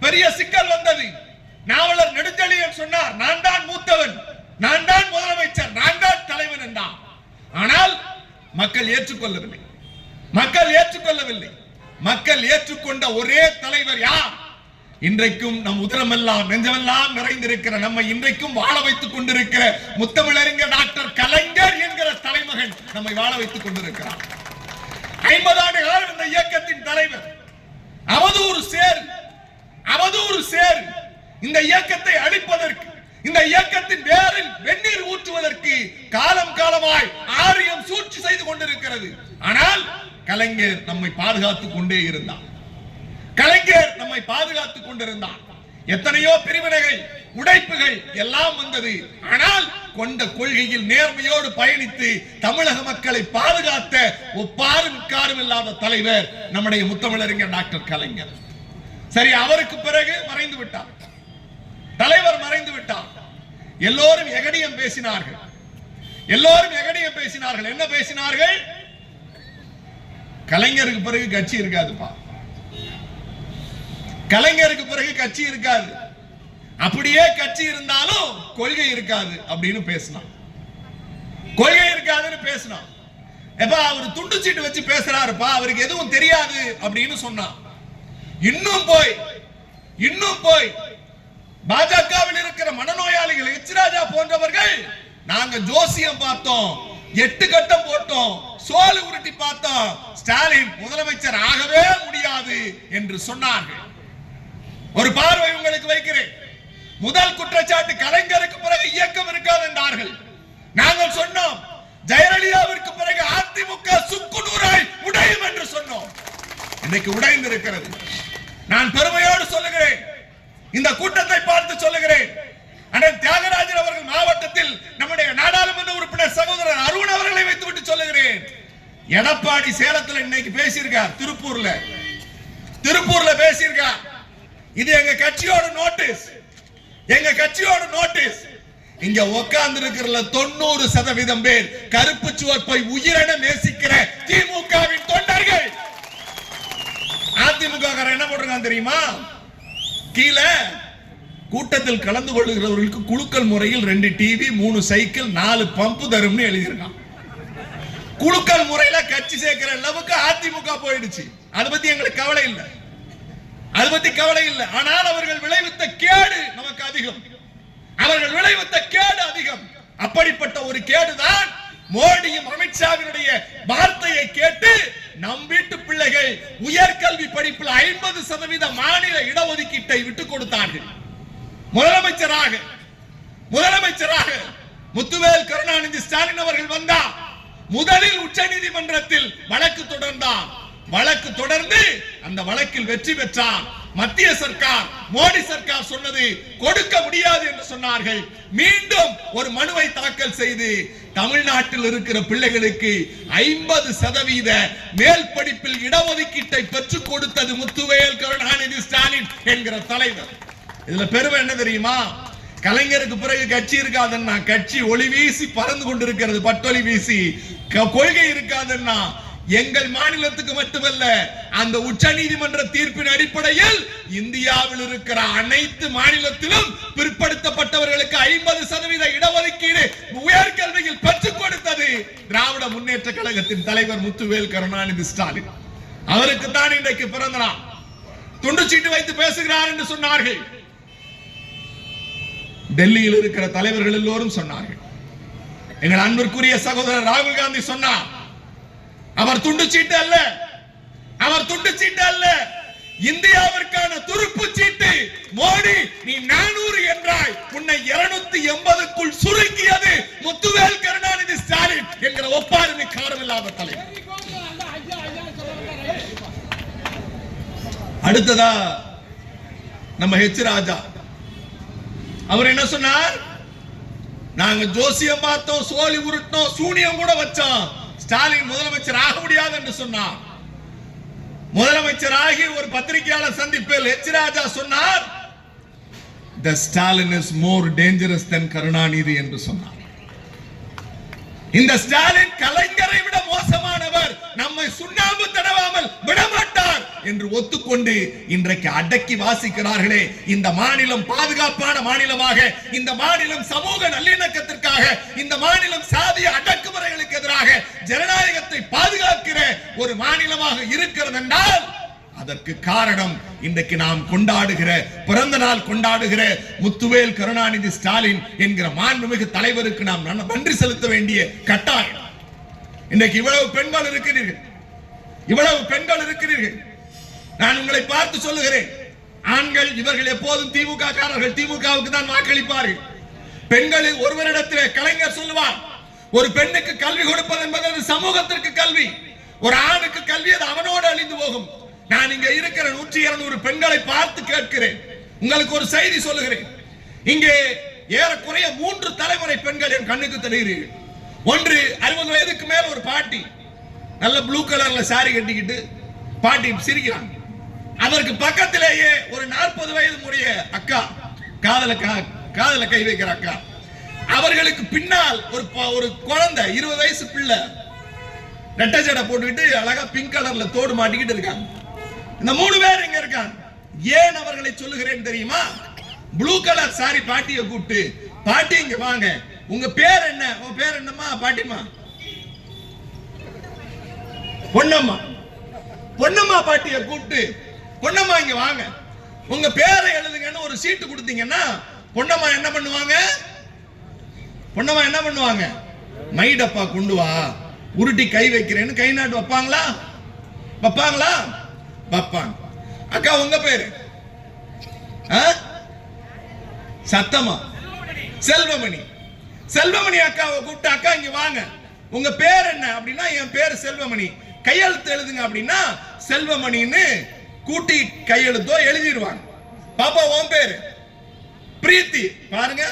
பெரிய சிக்கல் வந்தது. நாவலர் நெடுஞ்செழியன் சொன்னார், நான் தான் மூத்தவன், நான் தான் முதலமைச்சர், நான் தான் தலைவன் என்றார். ஆனால் மக்கள் ஏற்றுக்கொள்ளவில்லை. மக்கள் ஏற்றுக்கொண்ட ஒரே தலைவர் யார்? இன்றைக்கும் நம் உதரமெல்லாம் நெஞ்சமெல்லாம் நிறைந்திருக்கிற, நம்மை இன்றைக்கும் வாழ வைத்துக் கொண்டிருக்கிற முத்தமிழறிஞர் டாக்டர் கலைஞர் என்கிற தலைமகன் நம்மை வாழ வைத்துக் கொண்டிருக்கிறார். 50 ஆண்டு காலம் இந்த இயக்கத்தின் தலைவர். அவதூறு சேர் இந்த இயக்கத்தை அழிப்பதற்கு, இந்த இயக்கத்தின் வேரில் வெந்நீர் ஊற்றுவதற்கு காலமாய் ஆரியம் சூழ்ச்சி செய்து கொண்டிருக்கிறது. ஆனால் கலைஞர் நம்மை பாதுகாத்துக் கொண்டே இருந்தார். எத்தனையோ பிரிவினைகள், உடைப்புகள் எல்லாம் வந்தது. ஆனால் கொண்ட கொள்கையில் நேர்மையோடு பயணித்து தமிழக மக்களை பாதுகாத்த ஒப்பாரும் காரும் இல்லாத தலைவர் நம்முடைய முத்தமிழறிஞர் டாக்டர் கலைஞர். சரி, அவருக்கு பிறகு மறைந்து விட்டார், தலைவர் மறைந்து விட்டார். எல்லோரும் எகடியம் பேசினார்கள். என்ன பேசினார்கள்? கலைஞருக்கு பிறகு கட்சி இருக்காதுப்பா, கலைஞருக்கு பிறகு கட்சி இருக்காது, அப்படியே கட்சி இருந்தாலும் கொள்கை இருக்காது அப்படின்னு பேசினான். எப்ப அவர் துண்டு சீட்டு வச்சு பேசுறாருப்பா, அவருக்கு எதுவும் தெரியாது அப்படின்னு சொன்னான். இன்னும் போய் பாஜகவில் இருக்கிற மனநோயாளிகள் எச்ராஜா போன்றவர்கள், நாங்க ஜோசியம் பார்த்தோம், 8 கட்டம் போட்டோம், சோறு உருட்டி பார்த்தோம், ஸ்டாலின் முதலமைச்சர் ஆகவே முடியாது என்று சொன்னார்கள். ஒரு பார்வை உங்களுக்கு வைக்கிறேன். முதல் குற்றச்சாட்டு, கலைஞருக்கு பிறகு இயக்கம் இருக்காது என்றார்கள். நாங்கள் சொன்னோம், ஜெயலலிதாவிற்கு பிறகு அதிமுக சுக்குநூறாய் உடையும் என்று சொன்னோம். இன்னைக்கு உடைந்து இருக்கிறது. நான் பெருமையோடு சொல்லுகிறேன், இந்த கூட்டத்தை பார்த்து சொல்லுகிறேன், அண்ணன் தியாகராஜன் அவர்கள் மாவட்டத்தில் நம்முடைய நாடாளுமன்ற உறுப்பினர் சகோதரர் அருண் அவர்களை வைத்துவிட்டு சொல்லுகிறேன். எடப்பாடி சேலத்தில் இன்னைக்கு பேசியிருக்கார், திருப்பூர்ல பேசியிருக்கார். இது எங்க கட்சியோட நோட்டீஸ், எங்க கட்சியோட நோட்டீஸ். இங்க உட்கார்ந்து இருக்கிற 90% பேர் கருப்பு சுவப்பை உயிரென நேசிக்கிற திமுகவின் தொண்டர்கள். அதிமுக என்ன போட்டிருக்கான் தெரியுமா? கீழே கூட்டத்தில் கலந்து கொள்ளுகிறவர்களுக்கு குலுக்கல் முறையில் 2 டிவி 3 சைக்கிள் 4 பம்பு தரும்னு எழுதியிருக்கான். குலுக்கல் முறையில கட்சி சேர்க்கிற அளவுக்கு அதிமுக போயிடுச்சு. அதை பத்தி எங்களுக்கு கவலை இல்லை, அதை பத்தி கவலை இல்லை. ஆனால் அவர்கள் விளைவித்த கேடு நமக்கு அதிகம், அவர்கள் விளைவித்த கேடு அதிகம். அப்படிப்பட்ட ஒரு கேடுதான் மோடியும் அமித்ஷாவினுடைய வார்த்தையை கேட்டு நம் வீட்டு பிள்ளைகள் உயர்கல்வி படிப்பில் 50% மாநில இடஒதுக்கீட்டை விட்டுக் கொடுத்தார்கள். முதலமைச்சராக முத்துவேல் கருணாநிதி ஸ்டாலின் அவர்கள் வந்தார். முதலில் உச்சநீதிமன்றத்தில் வழக்கு தொடர்ந்தார். வழக்கு தொடர்ந்து அந்த வழக்கில் வெற்றி பெற்றார். மத்திய சர்க்கார், மோடி சர்க்கார் சொன்னது கொடுக்க முடியாது என்று சொன்னார்கள். மீண்டும் ஒரு மனுவை தாக்கல் செய்து தமிழ்நாட்டில் இருக்கிற பிள்ளைகளுக்கு 50% மேல் படிப்பில் இடஒதுக்கீட்டை பெற்றுக் கொடுத்தது முத்துவேல் கருணாநிதி ஸ்டாலின் என்கிற தலைவர். இதுல பெருமை என்ன தெரியுமா? கலைஞருக்கு பிறகு கட்சி இருக்காதுன்னா, கட்சி ஒளி வீசி பறந்து கொண்டிருக்கிறது, பட்டொலி வீசி. கொள்கை இருக்காதுன்னா எங்கள் மாநிலத்துக்கு மட்டுமல்ல, அந்த உச்ச நீதிமன்ற திர்ப்பின் அடிப்படையில் இந்தியாவில் இருக்கிற அனைத்து மாநிலத்திலும் பிற்படுத்தப்பட்டவர்களுக்கு 50% இடஒதுக்கீடு உயர்கல்வியில் பெற்றுக் கொடுத்தது திராவிட முன்னேற்ற கழகத்தின் தலைவர் முத்துவேல் கருணாநிதி ஸ்டாலின். அவருக்கு தான் இன்றைக்கு பிறந்த நாள். துண்டு சீட்டு வைத்து பேசுகிறார் என்று சொன்னார்கள். டெல்லியில் இருக்கிற தலைவர்கள் எல்லோரும் சொன்னார்கள். எங்கள் அன்பிற்குரிய சகோதரர் ராகுல் காந்தி சொன்னார், அவர் துண்டு சீட்டு அல்ல, அவர் துண்டு சீட்டு அல்ல, இந்தியாவிற்கான துருப்பு சீட்டு. மோடி நீ 400 என்றாய், உன்னை 280க்குள் சுருக்கியது முத்துவேல் கருணாநிதி ஸ்டாலின் என்கிற ஒப்பாருமை காரணமில்லாத தலைவர். அடுத்ததா நம்ம ஹெச் ராஜா, அவர் என்ன சொன்னார்? நாங்க ஜோசியம் பார்த்தோம், சோழி உருட்டோம், சூனியம் கூட வச்சோம், ஸ்டாலின் முதலமைச்சர் ஆக முடியாது என்று சொன்னார். முதலமைச்சராகி ஒரு பத்திரிகையாளர் சந்திப்பில் ஹெச் ராஜா சொன்னார், the Stalin is more dangerous than Karunanidhi என்று சொன்னார். இந்த ஸ்டாலின் கலைஞரை விட மோசமானவர், நம்மை சுண்ணாம்பு தடவாமல் விடமாட்டார் என்று ஒத்துக்கொண்டு இன்றைக்கு அடக்கி வாசிக்கிறார்களே. இந்த மாநிலம் பாதுகாப்பான மாநிலமாக, இந்த மாநிலம் சமூக நல்லிணக்கத்திற்காக, இந்த மாநிலம் சாதிய அடக்குமுறைகளுக்கு எதிராக ஜனநாயகத்தை பாதுகாக்கிற ஒரு மாநிலமாக இருக்கிறது என்றால் அதற்கு காரணம் இன்றைக்கு நாம் கொண்டாடுகிற, பிறந்த நாள் கொண்டாடுகிற முத்துவேல் கருணாநிதி ஸ்டாலின் என்கிற மாண்புமிகு தலைவருக்கு நாம் நன்றி செலுத்த வேண்டிய கட்டாயம். இன்றைக்கு இவ்வளவு பெண்கள் இருக்கிறீர்கள், இவ்வளவு பெண்கள் இருக்கிறீர்கள். நான் உங்களை பார்த்து சொல்லுகிறேன், ஆண்கள் இவர்கள் எப்போதும் திமுக காரர்கள், திமுகவுக்கு தான் வாக்களிப்பார்கள். பெண்களில் ஒருவரிடத்திலே கலைஞர் சொல்லுவார், ஒரு பெண்ணுக்கு கல்வி கொடுப்பது என்பது சமூகத்திற்கு கல்வி, ஒரு ஆணுக்கு கல்வி அது அவனோடு அழிந்து போகும். நான் இங்க இருக்கிற 100-200 பெண்களை பார்த்து கேட்கிறேன், உங்களுக்கு ஒரு செய்தி சொல்லுகிறேன். இங்கே ஏறக்குறைய 3 தலைமுறை பெண்கள் என் கண்ணுக்கு தெரிகிறீர்கள். ஒன்று 60 வயதுக்கு மேல ஒரு பாட்டி, நல்ல ப்ளூ கலர்ல சாரி கட்டிக்கிட்டு பாட்டி சிரிக்கிறாங்க. அதற்கு பக்கத்திலேயே ஒரு 40 வயது உடைய அக்கா, காதல கை வைக்கிற அக்கா. அவர்களுக்கு பின்னால் ஒரு குழந்தை 20 வயசு பிள்ளை, ரெட்டை ஜடை போட்டுக்கிட்டு அழகா பிங்க் கலர்ல தோடு மாட்டிக்கிட்டு இருக்காங்க. இந்த 3 பேர் இங்க இருக்காங்க. ஏன் அவர்களை சொல்லுகிறேன் தெரியுமா? ப்ளூ கலர் சாரி பாட்டியை கூப்பிட்டு, பாட்டி இங்க வாங்க, உங்க பேர் என்ன? உங்க பேர் என்னம்மா? பாட்டிமா. பொன்னம்மா. பொன்னம்மா பாட்டியை கூப்பிட்டு, பொன்னம்மா இங்க வாங்க, உங்க பேரை எழுதுங்கன்னு ஒரு சீட்டு கொடுத்தீங்கன்னா பொன்னம்மா என்ன பண்ணுவாங்க? பொன்னம்மா என்ன பண்ணுவாங்க? மை டப்பா கொண்டு வா, உருட்டி கை வைக்கிறேன்னு கை நாட்டு வைப்பாங்களா? வைப்பாங்களா? வைப்பாங்க. அக்கா உங்க பேரு? சத்தமா? செல்வமணி. செல்வமணி அக்காவை கூப்பிட்டு, அக்கா இங்க வாங்க, உங்க பேர் என்ன அப்படின்னா, என் பேர் செல்வமணி, கையெழுத்து எழுதுங்க அப்படின்னா செல்வமணின்னு கூட்டி கையெழுத்தோ எழுதிடுவாங்க. பாப்பா உன் பேரு? பிரீத்தி. பாருங்க,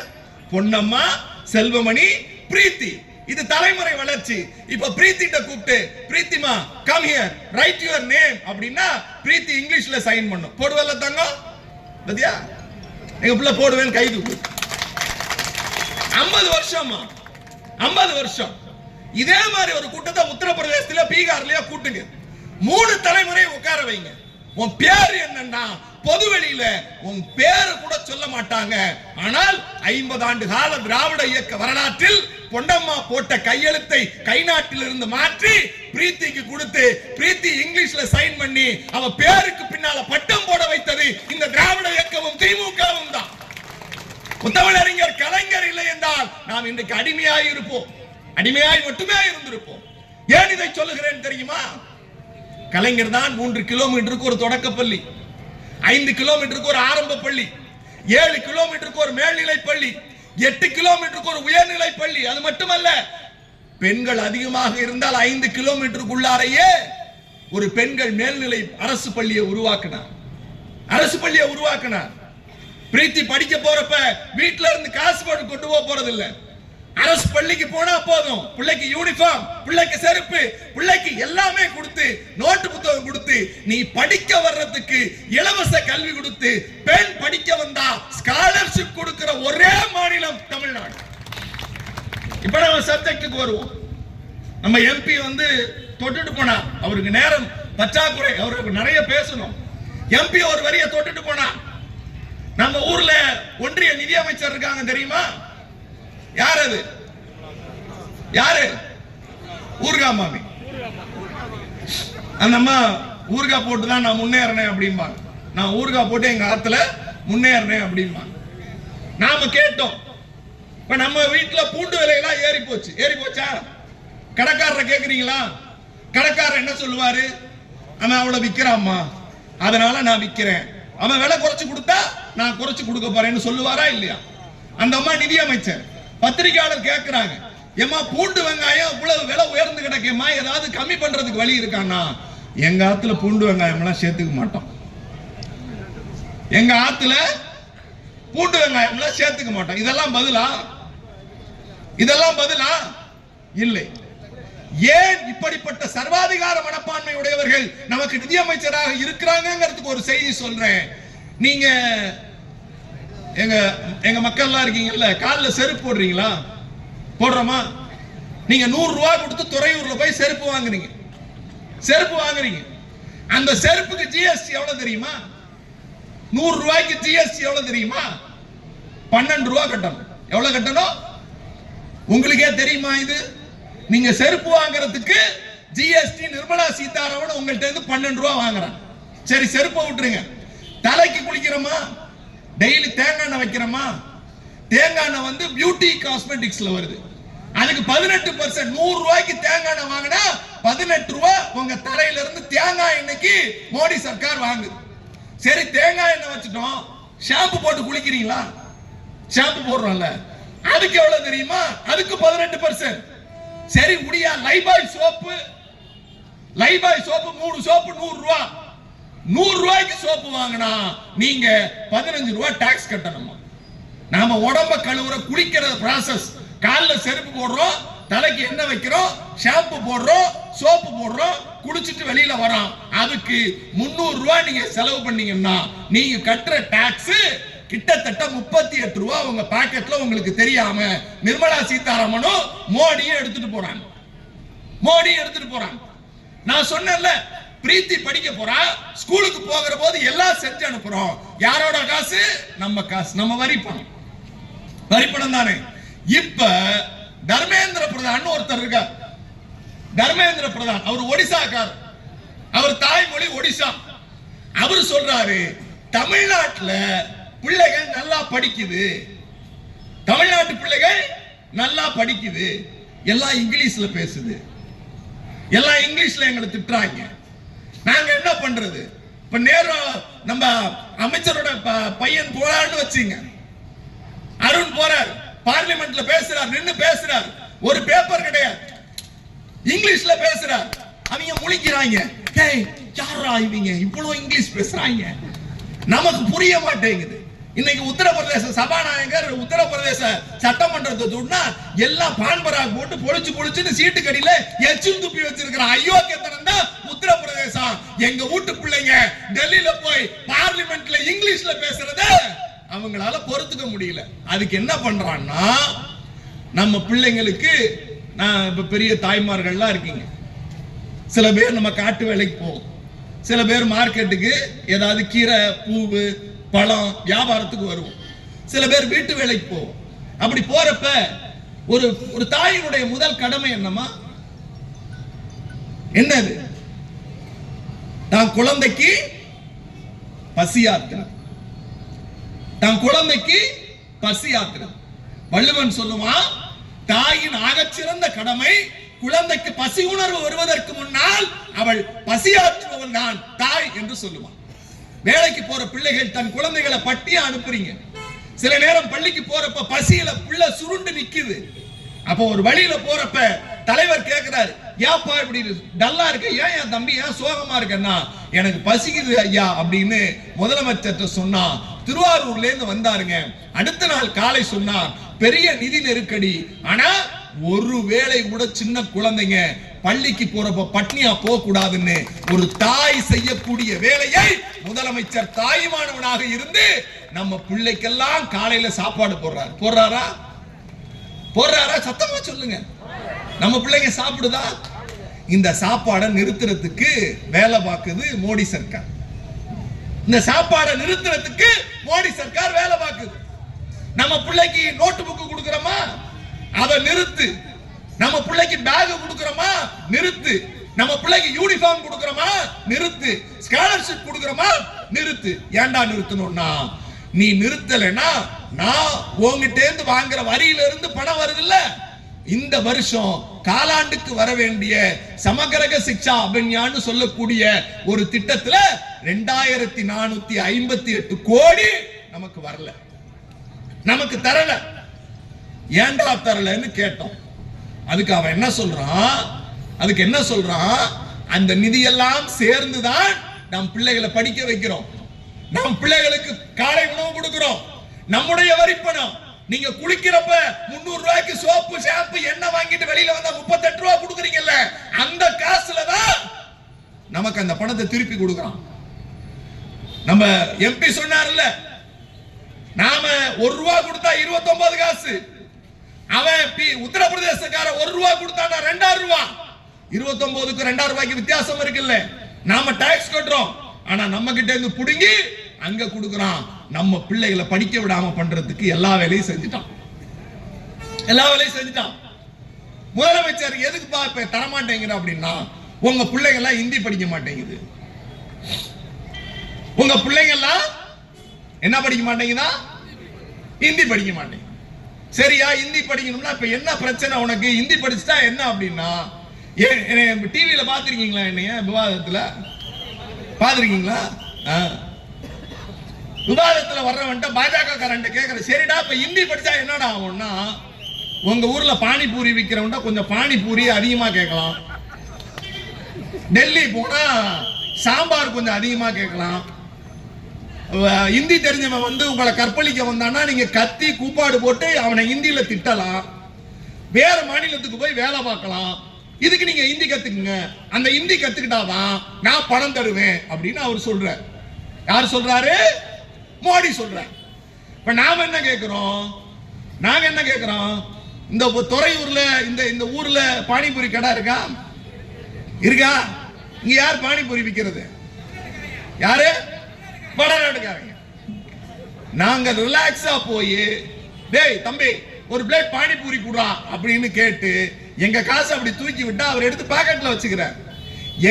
பொன்னம்மா, செல்வமணி, பிரீத்தி. இது தலைமுறை வளர்ச்சி. இப்ப பிரீத்திட்ட கூப்பிட்டு, பிரீத்திமா come here, write your name அப்படின்னா பிரீத்தி இங்கிலீஷ்ல சைன் பண்ணும். போடுவல்ல தங்கம்? பத்தியா, எங்க பிள்ளை போடுவேன் கை தூக்கு. 50 வருஷமா, 50 வருஷம். இதே மாதிரி ஒரு கூட்டத்தை உத்தரப்பிரதேசத்துல, பீகார்லயோ கூட்டுங்க. 3 தலைமுறை உட்கார வைங்க. உன் பேர் என்னன்னா பொதுவெளியில உன் பேரு கூட சொல்ல மாட்டாங்க. ஆனால் 50 ஆண்டு கால திராவிட இயக்க வரலாற்றில் பொன்னம்மா போட்ட கையெழுத்தை கை நாட்டில் இருந்து மாற்றி பிரீத்திக்கு கொடுத்து, பிரீத்தி இங்கிலீஷ்ல சைன் பண்ணி அவ பேருக்கு பின்னால பட்டம் போட வைத்தது இந்த திராவிட இயக்கமும் திமுகவும் தான். முத்தமிழறிஞர் கலைஞர் இல்லை என்றால் நாம் இன்றைக்கு அடிமையாய் இருப்போம். அடிமையாய் மட்டுமே இருந்திருப்போம். ஏன் இதை சொல்லுகிறேன் தெரியுமா? கலைஞர் தான் 3 கிலோமீட்டருக்கு ஒரு தொடக்கப்பள்ளி, 5 கிலோமீட்டருக்கு ஒரு ஆரம்ப பள்ளி, 7 கிலோமீட்டருக்கு ஒரு மேல்நிலை பள்ளி, 8 கிலோமீட்டருக்கு ஒரு உயர்நிலை பள்ளி. அது மட்டுமல்ல, பெண்கள் அதிகமாக இருந்தால் 5 கிலோமீட்டருக்குள்ளாரையே ஒரு பெண்கள் மேல்நிலை அரசு பள்ளியை உருவாக்கினார். அரசு பள்ளியை உருவாக்கினார். பிரீத்தி படிக்க போறப்ப வீட்டுல இருந்து காசு போட்டு கொண்டு போறது இல்ல. அரசு பள்ளிக்கு போனா போதும், பிள்ளைக்கு யூனிஃபார்ம், பிள்ளைக்கு செருப்பு, பிள்ளைக்கு எல்லாமே கொடுத்து, நோட்டு புத்தகம் கொடுத்து, நீ படிக்க வர்றதுக்கு இலவச கல்வி கொடுத்து, பெண் படிக்க வந்தா ஸ்காலர்ஷிப் கொடுக்கிற ஒரே மாநிலம் தமிழ்நாடு. இப்ப நம்ம சப்ஜெக்டுக்கு வருவோம். நம்ம எம்பி வந்து தொட்டுட்டு போனா, அவருக்கு நேரம் பற்றாக்குறை, அவருக்கு நிறைய பேசணும். எம்பி ஒரு வரிய தொட்டுட்டு போனா, நம்ம ஊர்ல ஒன்றிய நிதி அமைச்சர் இருக்காங்க தெரியுமா? யார் அது? யாரு? ஊர்கா மாமி. அந்த அம்மா ஊர்கா போட்டு தான் நான் முன்னேறினேன் அப்படிம்பாங்க. நான் ஊர்கா போட்டு எங்க ஆத்துல முன்னேறினேன் அப்படிம்பாங்க. நாம கேட்டோம், இப்ப நம்ம வீட்டுல பூண்டு விலையெல்லாம் ஏறி போச்சு. ஏறி போச்சா? கடைக்காரரை கேக்குறீங்களா? கடைக்காரர் என்ன சொல்லுவாரு? அவன் அவ்வளவு விக்கிறாம்மா, அதனால நான் விக்கிறேன். அவன் விலை குறைச்சு கொடுத்தா நான் குறைச்சு கொடுக்க போறேன்னு சொல்லுவாரா இல்லையா? அந்த அம்மா நிதி அமைச்சர். பத்திரிகையாளர் கேட்கிறாங்க, ஏமா பூண்டு வெங்காயம் இவ்வளவு விலை உயர்ந்து கிடக்குமா, ஏதாவது கம்மி பண்றதுக்கு வழி இருக்கான்னா? எங்க ஆத்துல பூண்டு வெங்காயம் எல்லாம் சேர்த்துக்க மாட்டோம். எங்க ஆத்துல பூண்டு வெங்காயம் எல்லாம் சேர்த்துக்க மாட்டோம். இதெல்லாம் பதிலா? இதெல்லாம் பதிலா? இல்லை. ஏன் இப்படிப்பட்ட சர்வாதிகார மனப்பான்மை உடையவர்கள் நமக்கு நிதியமைச்சராக இருக்கிறாங்கிறதுக்கு ஒரு செய்தி சொல்றேன். நீங்க எங்க மக்கள் எல்லாம் இருக்கீங்கல்ல, காலில் செருப்பு போடுறீங்களா? போடுறோமா? நீங்க 100 ரூபாய் கொடுத்து துறையூர்ல போய் செருப்பு வாங்குறீங்க. செருப்பு வாங்குறீங்க. அந்த செருப்புக்கு ஜிஎஸ்டி எவ்வளவு தெரியுமா? 100 ரூபாய்க்கு ஜிஎஸ்டி எவ்வளவு தெரியுமா? 12 ரூபாய் கட்டணும். எவ்வளவு கட்டணும் உங்களுக்கே தெரியுமா? இது நீங்க செருப்பு வாங்குறதுக்கு ஜிஎஸ்டி நிர்மலா சீதாராமன் உங்கள்ட்ட இருந்து 12 ரூபாய் வாங்குறாங்க. சரி, செருப்பை விட்டுருங்க. தலைக்கு குளிக்கிறோமா? டெய்லி தேங்காய் எண்ணெய் வைக்கிறோமா? தேங்காய் எண்ணெய் வந்து பியூட்டி காஸ்மெட்டிக்ஸ்ல வருது. அதுக்கு 18%. 100 ரூபாய்க்கு தேங்காய் எண்ணெய் வாங்கினா 18 ரூபாய் உங்க தலையில இருந்து தேங்காய் எண்ணெய்க்கு மோடி சர்க்கார் வாங்குது. சரி, தேங்காய் எண்ணெய் வச்சுட்டோம். ஷாம்பு போட்டு குளிக்கிறீங்களா? ஷாம்பு போடுறோம்ல, அதுக்கு எவ்வளவு தெரியுமா? அதுக்கு 18%. சரி, முடியா Lifebuoy soap, Lifebuoy soap 3 soap 100 ரூபாய். 100 ரூபாய்க்கு சோப்பு வாங்கினா நீங்க 15 ரூபாய் டாக்ஸ் கட்டணுமா? நாம உடம்ப கழுவுற குளிக்கிற ப்ராசஸ், கால்ல செருப்பு போடுறோம், தலைக்கு எண்ணெய் வைக்கிறோம், ஷாம்பு போடுறோம், சோப்பு போடுறோம், குளிச்சிட்டு வெளியில வரோம். அதுக்கு 300 ரூபாய் நீங்க செலவு பண்ணீங்கன்னா நீங்க கட்டுற டாக்ஸ் கிட்டத்தட்ட 38 ரூபாய் உங்க பாக்கெட்ல உங்களுக்கு தெரியாம நிர்மலா சீதாராமனும் மோடியும் எடுத்துட்டு போறாங்க. மோடி எடுத்துட்டு போறாங்க. நான் சொன்னேன்ல, பிரீத்தி படிக்க போறா, ஸ்கூலுக்கு போகிற போது எல்லாம் செஞ்சு அனுப்புறோம். யாரோட காசு? நம்ம காசு, நம்ம வரி பணம். வரி பணம் தானே. இப்ப தர்மேந்திர பிரதான் ஒருத்தர் இருக்கார். தர்மேந்திர பிரதான், அவர் ஒடிசாக்கார். அவர் தாய்மொழி ஒடிசா. அவர் சொல்றாரு, தமிழ்நாட்டுல பிள்ளைகள் நல்லா படிக்குது, தமிழ்நாட்டு பிள்ளைகள் நல்லா படிக்குது, எல்லாம் இங்கிலீஷ்ல பேசுது, எல்லாம் இங்கிலீஷ்ல எங்களை திட்டுறாங்க. நாங்க என்ன பண்றது? இப்ப நேரம் நம்ம அமைச்சரோட பையன் போறான்னு வச்சுங்க, அருண் போறார், பார்லிமெண்ட்ல பேசுறார், நின்னு பேசுறார், ஒரு பேப்பர் கிடையாது, இங்கிலீஷ்ல பேசுறார். அவங்க முழிக்கிறாங்க, யாரா இவங்க இவ்வளவு இங்கிலீஷ் பேசுறாங்க, நமக்கு புரிய மாட்டேங்குது. இன்னைக்கு உத்தரப்பிரதேச சபாநாயகர் உத்தரப்பிரதேச சட்டமன்றத்தை தூண்டா எல்லாம் பான்பராக் போட்டு பொழிச்சுன்னு சீட்டு கடியில எச்சில் துப்பி வச்சிருக்கிறான். அயோக்கியத்தனம் தான் உத்தரப்பிரதேசம். எங்க வீட்டு பிள்ளைங்க டெல்லியில போய் பார்லிமெண்ட்ல இங்கிலீஷ்ல பேசுறத அவங்களால பொறுத்துக்க முடியல. அதுக்கு என்ன பண்றான்னா, நம்ம பிள்ளைங்களுக்கு நான் இப்ப பெரிய தாய்மார்கள்லாம் இருக்கீங்க, சில பேர் நம்ம காட்டு வேலைக்கு போவோம், சில பேர் மார்க்கெட்டுக்கு ஏதாவது கீரை பூவு பழம் வியாபாரத்துக்கு வருவோம், சில பேர் வீட்டு வேலைக்கு போவோம். அப்படி போறப்ப ஒரு தாயினுடைய முதல் கடமை என்னமா? என்னது? தான் குழந்தைக்கு பசியாத்திரம், தான் குழந்தைக்கு பசியாத்திரம். வள்ளுவன் சொல்லுவான், தாயின் ஆகச்சிறந்த கடமை குழந்தைக்கு பசி உணர்வு வருவதற்கு முன்னால் அவள் பசியாற்றுபவள் தான் தாய் என்று சொல்லுவான். வேலைக்கு போற பிள்ளைகள் தன் குழந்தைகளை பட்டியா அனுப்புறீங்க. சில நேரம் பள்ளிக்கு போறப்ப பசியில பிள்ளை சுருண்டு நிக்குது. அப்போ ஒரு வழியில போறப்ப தலைவர் கேட்கிறாரு, ஏப்பா இப்படி டல்லா இருக்க, ஏன் என் தம்பி ஏன் சோகமா இருக்கன்னா, எனக்கு பசிக்குது ஐயா அப்படின்னு முதலமைச்சர் சொன்னா. திருவாரூர்ல இருந்து வந்தாருங்க. அடுத்த நாள் காலை சொன்னார், பெரிய நிதி நெருக்கடி, ஆனா ஒரு வேளை கூட சின்ன குழந்தைங்க பள்ளிக்கு போறப்ப பட்னியா போக கூடாதுன்னு ஒரு தாய் செய்யக்கூடிய வேலையை முதலமைச்சர் தாயுமானவனாக இருந்து நம்ம பிள்ளைக்கெல்லாம் காலையில சாப்பாடு போடுறாரா? சத்தமா சொல்லுங்க. நம்ம பிள்ளைங்க சாப்பிடுதா? இந்த சாப்பாடை நிறுத்துறதுக்கு வேலை பார்க்குது மோடி சர்க்கார். இந்த சாப்பாடை நிறுத்துறதுக்கு மோடி சர்க்கார் வேலை பார்க்குது. நம்ம பிள்ளைக்கு நோட்டு புக்கு கொடுக்கிறோமா? அதை நிறுத்து. நம்ம பிள்ளைக்கு பேக் கொடுக்கிறோமா? நிறுத்து. நம்ம பிள்ளைக்கு யூனிஃபார்ம் கொடுக்கிறோமா? நிறுத்து. ஸ்காலர்ஷிப் கொடுக்கிறோமா? நிறுத்து. ஏன்டா நிறுத்தணும்னா, நீ நிறுத்தலைன்னா நான் உங்ககிட்ட இருந்து வாங்குற வரியில இருந்து பணம் வருது இல்ல, இந்த வருஷம் காலாண்டுக்கு வர வேண்டிய சமகரக சிக்ஷா அபியான்னு சொல்லக்கூடிய ஒரு திட்டத்துல 2458 கோடி நமக்கு வரல, நமக்கு தரல. ஏன்டா தரலன்னு கேட்டோம். அதுக்கு அவன் என்ன சொல்றான், அந்த நிதியெல்லாம் சேர்ந்துதான் நம் பிள்ளைகளை படிக்க வைக்கிறோம், நம் பிள்ளைகளுக்கு காலை உணவு கொடுக்கிறோம், நம்முடைய வரிப்பணம். நீங்க குளிக்கிறப்ப 300 ரூபாய்க்கு சோப்பு ஷாம்பு எண்ணெய் வாங்கிட்டு வெளியில வந்தா 38 ரூபாய் கொடுக்குறீங்கல்ல, அந்த காசுல தான் நமக்கு அந்த பணத்தை திருப்பி கொடுக்கிறோம். நம்ம எம்பி சொன்னார்ல, நாம 1 ரூபாய் கொடுத்தா 29 காசு, அவன் உத்தரப்பிரதேசக்கார 1 ரூபாய் கொடுத்தானா 2000 ரூபாய். 29க்கு 2000 ரூபாய்க்கு வித்தியாசம் இருக்குல்ல. நாம டாக்ஸ் கட்டுறோம், ஆனா நம்ம கிட்ட இருந்து புடுங்கி அங்க கொடுக்கறான். நம்ம பிள்ளைகளை படிக்க விடாம பண்றதுக்கு எல்லா வேலையும் செஞ்சுட்டான். முதலமைச்சர் எதுக்குப்பா இப்ப தரமாட்டேங்கிற அப்படின்னா, உங்க பிள்ளைங்க எல்லாம் ஹிந்தி படிக்க மாட்டேங்குது, உங்க பிள்ளைங்க எல்லாம் என்ன படிக்க மாட்டேங்குதா? ஹிந்தி படிக்க மாட்டேங்குது. சரியா, ஹிந்தி படிக்கணும்னா இப்ப என்ன பிரச்சனை உனக்கு? ஹிந்தி படிச்சுட்டா என்ன அப்படின்னா, டிவியில பாத்திருக்கீங்களா? என்னைய விவாதத்துல பாத்திருக்கீங்களா? விவாதத்துல வர்றவன்ட்ட பாஜக காரன் கேக்குற, சரிடா இப்ப ஹிந்தி படிச்சா என்னடா ஆகும்னா, உங்க ஊர்ல பானிபூரி விக்கிறவன்ட்ட கொஞ்சம் பானிபூரி அதிகமா கேட்கலாம், டெல்லி போனா சாம்பார் கொஞ்சம் அதிகமா கேட்கலாம், ஹிந்தி தெரிஞ்சவன் வந்து உங்களை கற்பழிக்க வந்தான்னா நீங்க கத்தி கூப்பாடு போட்டு அவனை ஹிந்தியில திட்டலாம், வேற மாநிலத்துக்கு போய் வேலை பார்க்கலாம். இதுக்கு நீங்க ஹிந்தி கத்துக்குங்க, அந்த ஹிந்தி கத்துக்கிட்டாதான் நான் பணம் தருவேன் அப்படின்னு அவர் சொல்றார். யார் சொல்றாரு? மோடி சொல்றார். இப்ப நாம என்ன கேட்கிறோம்? நாங்க என்ன கேட்கிறோம்? இந்த துறையூர்ல இந்த ஊர்ல பானிபூரி கடை இருக்கா? இங்க யார் பானிபூரி விக்கிறது? யாரு? வடநாட்டுக்காரங்க. நாங்க ரிலாக்ஸா போய், டேய் தம்பி ஒரு பிளேட் பானிபூரி குடுறா அப்படின்னு கேட்டு எங்க காசு அப்படி தூக்கி விட்டா அவர் எடுத்து பாக்கெட்ல வச்சுக்கிறார்.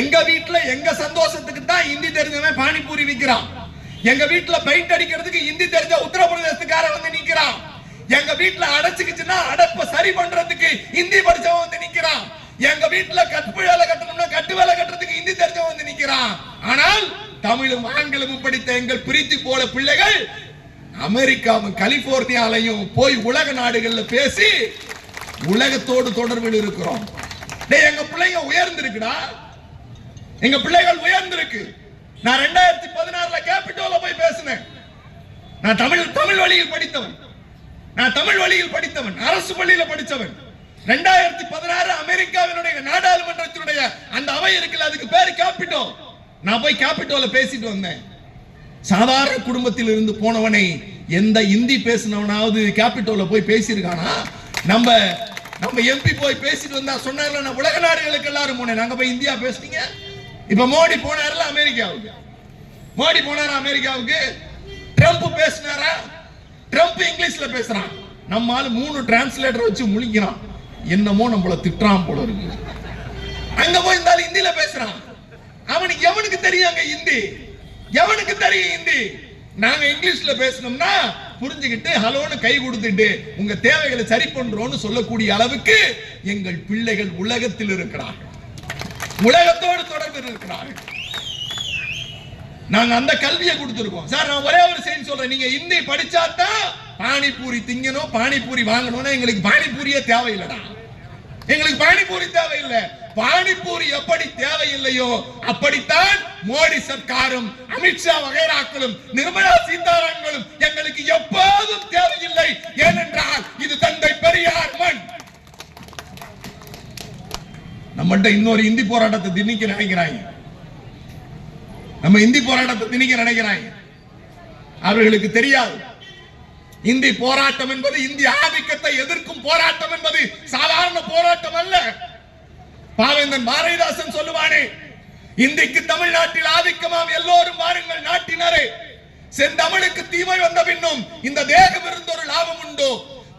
எங்க வீட்டுல எங்க சந்தோஷத்துக்கு தான் ஹிந்தி தெரிஞ்சவன் பானிபூரி விக்கிறான். எங்க வீட்டுல பெயிண்ட் அடிக்கிறதுக்கு ஹிந்தி தெரிஞ்ச உத்தரப்பிரதேசத்துக்காரன் வந்து நிக்கிறான். எங்க வீட்டுல அடைச்சுக்குச்சுன்னா அடைப்ப சரி பண்றதுக்கு ஹிந்தி படிச்சவன் வந்து நிக்கிறான். எங்க வீட்டுல கட்டு வேலை கட்டணும்னா கட்டு வேலை கட்டுறதுக்கு ஹிந்தி தெரிஞ்சவன் வந்து நிக்கிறான். ஆனால் தமிழும் ஆங்கிலமும் படித்த எங்கள் பிரீத்தி போல பிள்ளைகள் அமெரிக்காவும் கலிபோர்னியாலையும் போய் உலக நாடுகள்ல பேசி உலகத்தோடு தொடர்பில் இருக்கிறோம். எங்க பிள்ளைங்க உயர்ந்திருக்குடா, எங்க பிள்ளைகள் உயர்ந்திருக்கு. நான் 2016 கேபிட்டோல போய் பேசினேன். நான் தமிழ் வழியில் படித்தவன். நான் தமிழ் வழியில் படித்தவன், அரசு பள்ளியில படித்தவன். 2016 அமெரிக்காவினுடைய நாடாளுமன்றத்தினுடைய அந்த அவை இருக்குல்ல, அதுக்கு பேரு கேபிட்டோ. நான் போய் கேபிட்டோல பேசிட்டு வந்தேன். சாதாரண குடும்பத்தில் இருந்து போனவனை எந்த இந்தி பேசினவனாவது கேபிட்டோல போய் பேசியிருக்கானா? நம்ம எம்பி போய் பேசிட்டு வந்தா சொன்னார்ல, நான் உலக நாடுகளுக்கு எல்லாரும் போனேன், நாங்க போய் இந்தியா பேசுனீங்க. இப்ப மோடி போனார்ல அமெரிக்காவுக்கு, மோடி போனாரா அமெரிக்காவுக்கு? ட்ரம்ப் பேசினாரா? ட்ரம்ப் இங்கிலீஷ்ல பேசுறான், நம்மால 3 டிரான்ஸ்லேட்டர் வச்சு முழிக்கிறான், என்னமோ நம்மள திட்டுறான் போல இருக்கு. அங்க போய் இருந்தாலும் ஹிந்தியில பேசுறான். அவனுக்கு எவனுக்கு தெரியுங்க ஹிந்தி? எவனுக்கு தெரியும் ஹிந்தி? நாங்க இங்கிலீஷ்ல பேசணும்னா புரிஞ்சுக்கிட்டு ஹலோன்னு கை கொடுத்துட்டு உங்க தேவைகளை சரி பண்றோம்னு சொல்லக்கூடிய அளவுக்கு எங்கள் பிள்ளைகள் உலகத்தில் இருக்கிறார்கள், உலகத்தோடு தொடர்பு இருக்கிறார்கள். நாங்க அந்த கல்வியை கொடுத்திருக்கோம். சார் நான் ஒரே ஒரு செய்தி சொல்றேன், நீங்க ஹிந்தி படிச்சாதான் பானிபூரி திங்கணும், பானிபூரி வாங்கணும்னா எங்களுக்கு பானிபூரியே தேவையில்லைடா. எங்களுக்கு பானிபூரி தேவையில்லை. பானிபூரி எப்படி தேவையில்லையோ அப்படித்தான் மோடி சர்க்காரும் அமித்ஷா வகைராக்களும் நிர்மலா சீதாராமனும் எங்களுக்கு எப்போதும் தேவையில்லை. ஏனென்றால் இது தந்தை பெரியார் மண். நம்மகிட்ட இன்னொரு இந்தி போராட்டத்தை திணிக்க நினைக்கிறாங்க. நம்ம இந்தி போராட்டத்தை திணிக்க நினைக்கிறாங்க. அவர்களுக்கு தெரியாது இந்தி போராட்டம் என்பது, இந்திய ஆதிக்கத்தை எதிர்க்கும் போராட்டம் என்பது சாதாரண போராட்டம் அல்ல. பாவேந்தன் பாரதிதாசன் சொல்லுவானே, இந்திக்கு தமிழ்நாட்டில் ஆதிக்கமாம் எல்லோரும் வாருங்கள் நாட்டினரே, செந்தமிழுக்கு தீமை வந்த பின்னும் இந்த தேகம் இருந்தொரு லாபம் உண்டோ,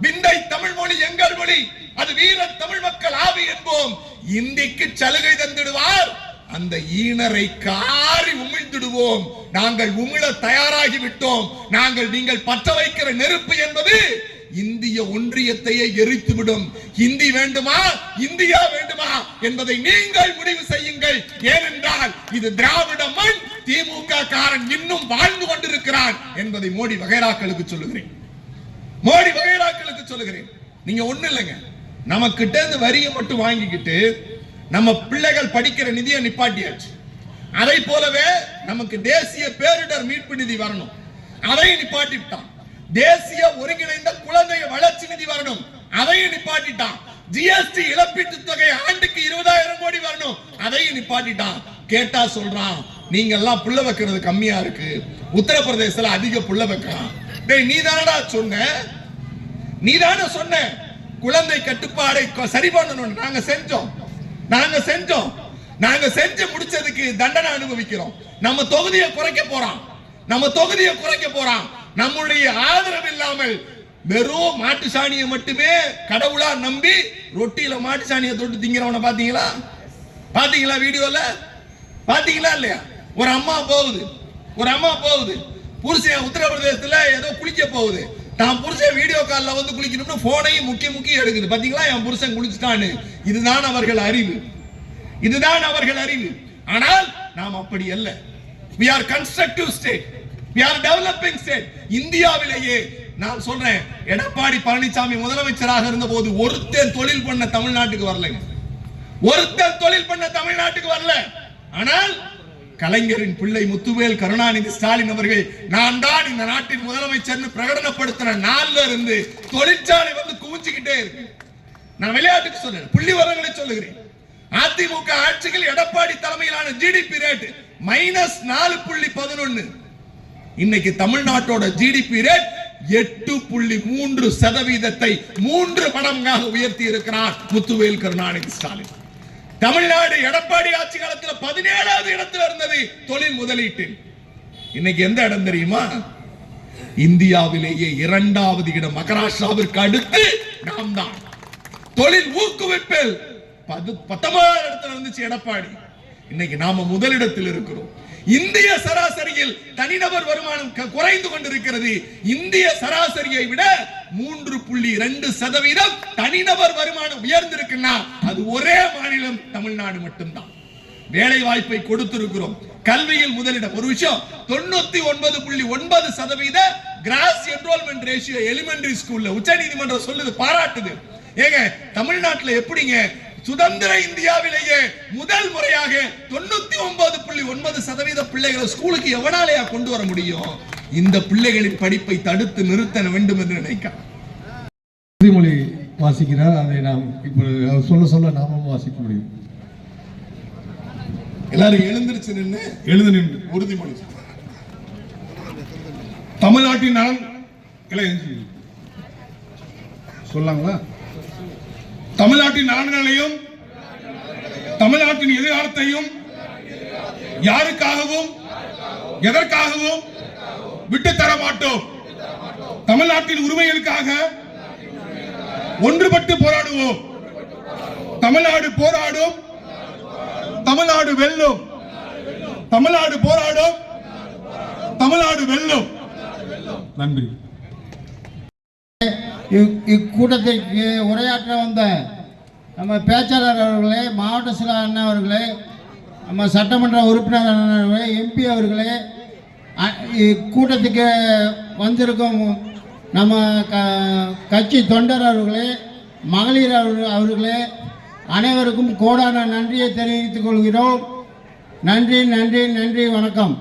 விந்தை தமிழ் மொழி எங்கள் மொழி, அது வீர தமிழ் மக்கள் ஆவி என்போம். இந்திக்கு சலுகை தந்திடுவார், அந்த ஈனரை காரி உமிழ்ந்திடுவோம். நாங்கள் உமிழ தயாராகி விட்டோம். நீங்கள் பற்ற வைக்கிற நெருப்பு என்பது இந்திய ஒன்றியத்தையே எரித்துவிடும். இந்தி வேண்டுமா, இந்தியா வேண்டுமா என்பதை நீங்கள் முடிவு செய்யுங்கள். ஏனென்றால் இது திராவிட மண், திமுக காரன் இன்னும் வாழ்ந்து கொண்டிருக்கிறான் என்பதை மோடி வகைராக்களுக்கு சொல்லுகிறேன். மோடி வகைராக்களுக்கு சொல்லுகிறேன். நீங்க ஒண்ணு இல்லைங்க, நம்ம கிட்ட இருந்து வரியை மட்டும் வாங்கிக்கிட்டு நம்ம பிள்ளைகள் படிக்கிற நிதியை நிப்பாட்டியாச்சு. அதை போலவே நமக்கு தேசிய பேரிடர் மீட்பு நிதி வரணும், அதையும் நிப்பாட்டிட்டான். தேசிய ஒருங்கிணைந்த குழந்தை வளர்ச்சி நிதி வரணும், அதையும் நிப்பாட்டிட்டான். ஜிஎஸ்டி இழப்பீட்டு தொகை ஆண்டுக்கு 20,000 கோடி வரணும், அதையும் நிப்பாட்டிட்டான். கேட்டா சொல்றான், நீங்க எல்லாம் புள்ள வைக்கிறது கம்மியா இருக்கு, உத்தரப்பிரதேசத்துல அதிக புள்ள வைக்கலாம். நீதானடா சொன்ன, நீதான சொன்ன குழந்தை கட்டுப்பாடை சரி பண்ணணும். நாங்க செஞ்சு முடிச்சதுக்கு தண்டனை அனுபவிக்கிறோம். நம்ம தொகுதியை குறைக்க போறான். நம்முடைய ஆதரவு இல்லாமல் வெறும் மாட்டு சாணியை மட்டுமே கடவுளா நம்பி ரொட்டியில மாட்டு சாணியை தொட்டு திங்கிறவனை பாத்தீங்களா? வீடியோல பாத்தீங்களா இல்லையா? ஒரு அம்மா போகுது, புருஷன் உத்தரப்பிரதேசத்துல ஏதோ குளிக்க போகுது, தான் புருஷன் வீடியோ கால்ல வந்து குளிக்கணும்னு போனையும் முக்கிய எடுக்குது. பாத்தீங்களா, என் புருஷன் குளிச்சுட்டான்னு. இதுதான் அவர்கள் அறிவு. ஆனால் நாம் அப்படி அல்ல. we are constructive state, we are developing state. இந்தியாவிலேயே நான் சொல்றேன், எடப்பாடி பழனிசாமி முதலமைச்சராக இருந்த போது ஒருத்தன் தொழில் பண்ண தமிழ்நாட்டுக்கு வரல. ஆனால் கலைஞரின் பிள்ளை முத்துவேல் கருணாநிதி ஸ்டாலின் அவர்கள் நான் தான் இந்த நாட்டின் முதலமைச்சர் பிரகடனப்படுத்தின நாள்ல இருந்து தொழிற்சாலை வந்து குவிச்சுக்கிட்டே இருக்கு. நான் விளையாட்டுக்கு சொல்றேன், புள்ளி விவரங்களை சொல்லுகிறேன். அதிமுக ஆட்சியில் எடப்பாடி தலைமையிலான ஜிடிபி ரேட் -4.11. இன்னைக்கு தமிழ்நாட்டோட ஜிடிபி ரேட் 8.3% 3 மடங்காக உயர்த்தி இருக்கிறார் முத்துவேல் கருணாநிதி ஸ்டாலின். தமிழ்நாடு எடப்பாடி ஆட்சி காலத்தில் 17வது இடத்தில் இருந்தது தொழில் முதலீட்டில். இன்னைக்கு எந்த இடம் தெரியுமா? இந்தியாவிலேயே 2வது இடம், மகாராஷ்டிராவிற்கு அடுத்து நாம் தான். தொழில் ஊக்குவிப்பில் 19வது இடத்துல இருந்துச்சு எடப்பாடி, இன்னைக்கு நாம முதலிடத்தில் இருக்கிறோம். இந்திய சராசரியில் தனிநபர் வருமானம் குறைந்து கொண்டிருக்கிறது. இந்திய சராசரியை விட 3.2% தனிநபர் வருமானம் உயர்ந்திருக்குன்னா அது ஒரே மாநிலம் தமிழ்நாடு மட்டும்தான். வேலை வாய்ப்பை கொடுத்திருக்கிறோம். கல்வியில் முதலிடம். ஒரு விஷயம், 99.9% கிராஸ் என்ரோல்மெண்ட் ரேஷியோ எலிமெண்டரி ஸ்கூல்ல உச்சநீதிமன்றம் சொல்லுது, பாராட்டுது. ஏங்க தமிழ்நாட்டில் எப்படிங்க சுதந்திர இந்தியாவிலேயே முதல் முறையாக 99.9% பிள்ளைகளை ஸ்கூலுக்கு எவனாலயா கொண்டு வர முடியும்? இந்த பிள்ளைகளின் படிப்பை தடுத்து நிறுத்த வேண்டும் என்று நினைக்க உறுதிமொழி வாசிக்கிறார். அதை நாம் இப்பொழுது அவர் சொல்ல சொல்ல நாமும் வாசிக்க முடியும். எல்லாரும் எழுந்திருச்சு நின்று எழுந்து நின்று உறுதிமொழி. தமிழ்நாட்டின் நலன் சொல்லாங்களா? தமிழ்நாட்டின் நலன்களையும் தமிழ்நாட்டின் எதிர்காலத்தையும் யாருக்காகவும் எதற்காகவும் விட்டு தர மாட்டோம். தமிழ்நாட்டின் உரிமைகளுக்காக ஒன்றுபட்டு போராடுவோம். தமிழ்நாடு போராடும், தமிழ்நாடு வெல்லும். தமிழ்நாடு போராடும், தமிழ்நாடு வெல்லும். நன்றி. இக்கூட்டத்திற்கு உரையாற்ற வந்த நம்ம பேச்சாளர் அவர்களே, மாவட்ட செயலாளர் அண்ணா அவர்களே, நம்ம சட்டமன்ற உறுப்பினர் அண்ணா அவர்களே, எம்பி அவர்களே, இக்கூட்டத்துக்கு வந்திருக்கும் நம்ம கட்சி தொண்டர் அவர்களே, மகளிர் அவர்களே, அனைவருக்கும் கோடான நன்றியை தெரிவித்துக் கொள்கிறோம். நன்றி நன்றி நன்றி, வணக்கம்.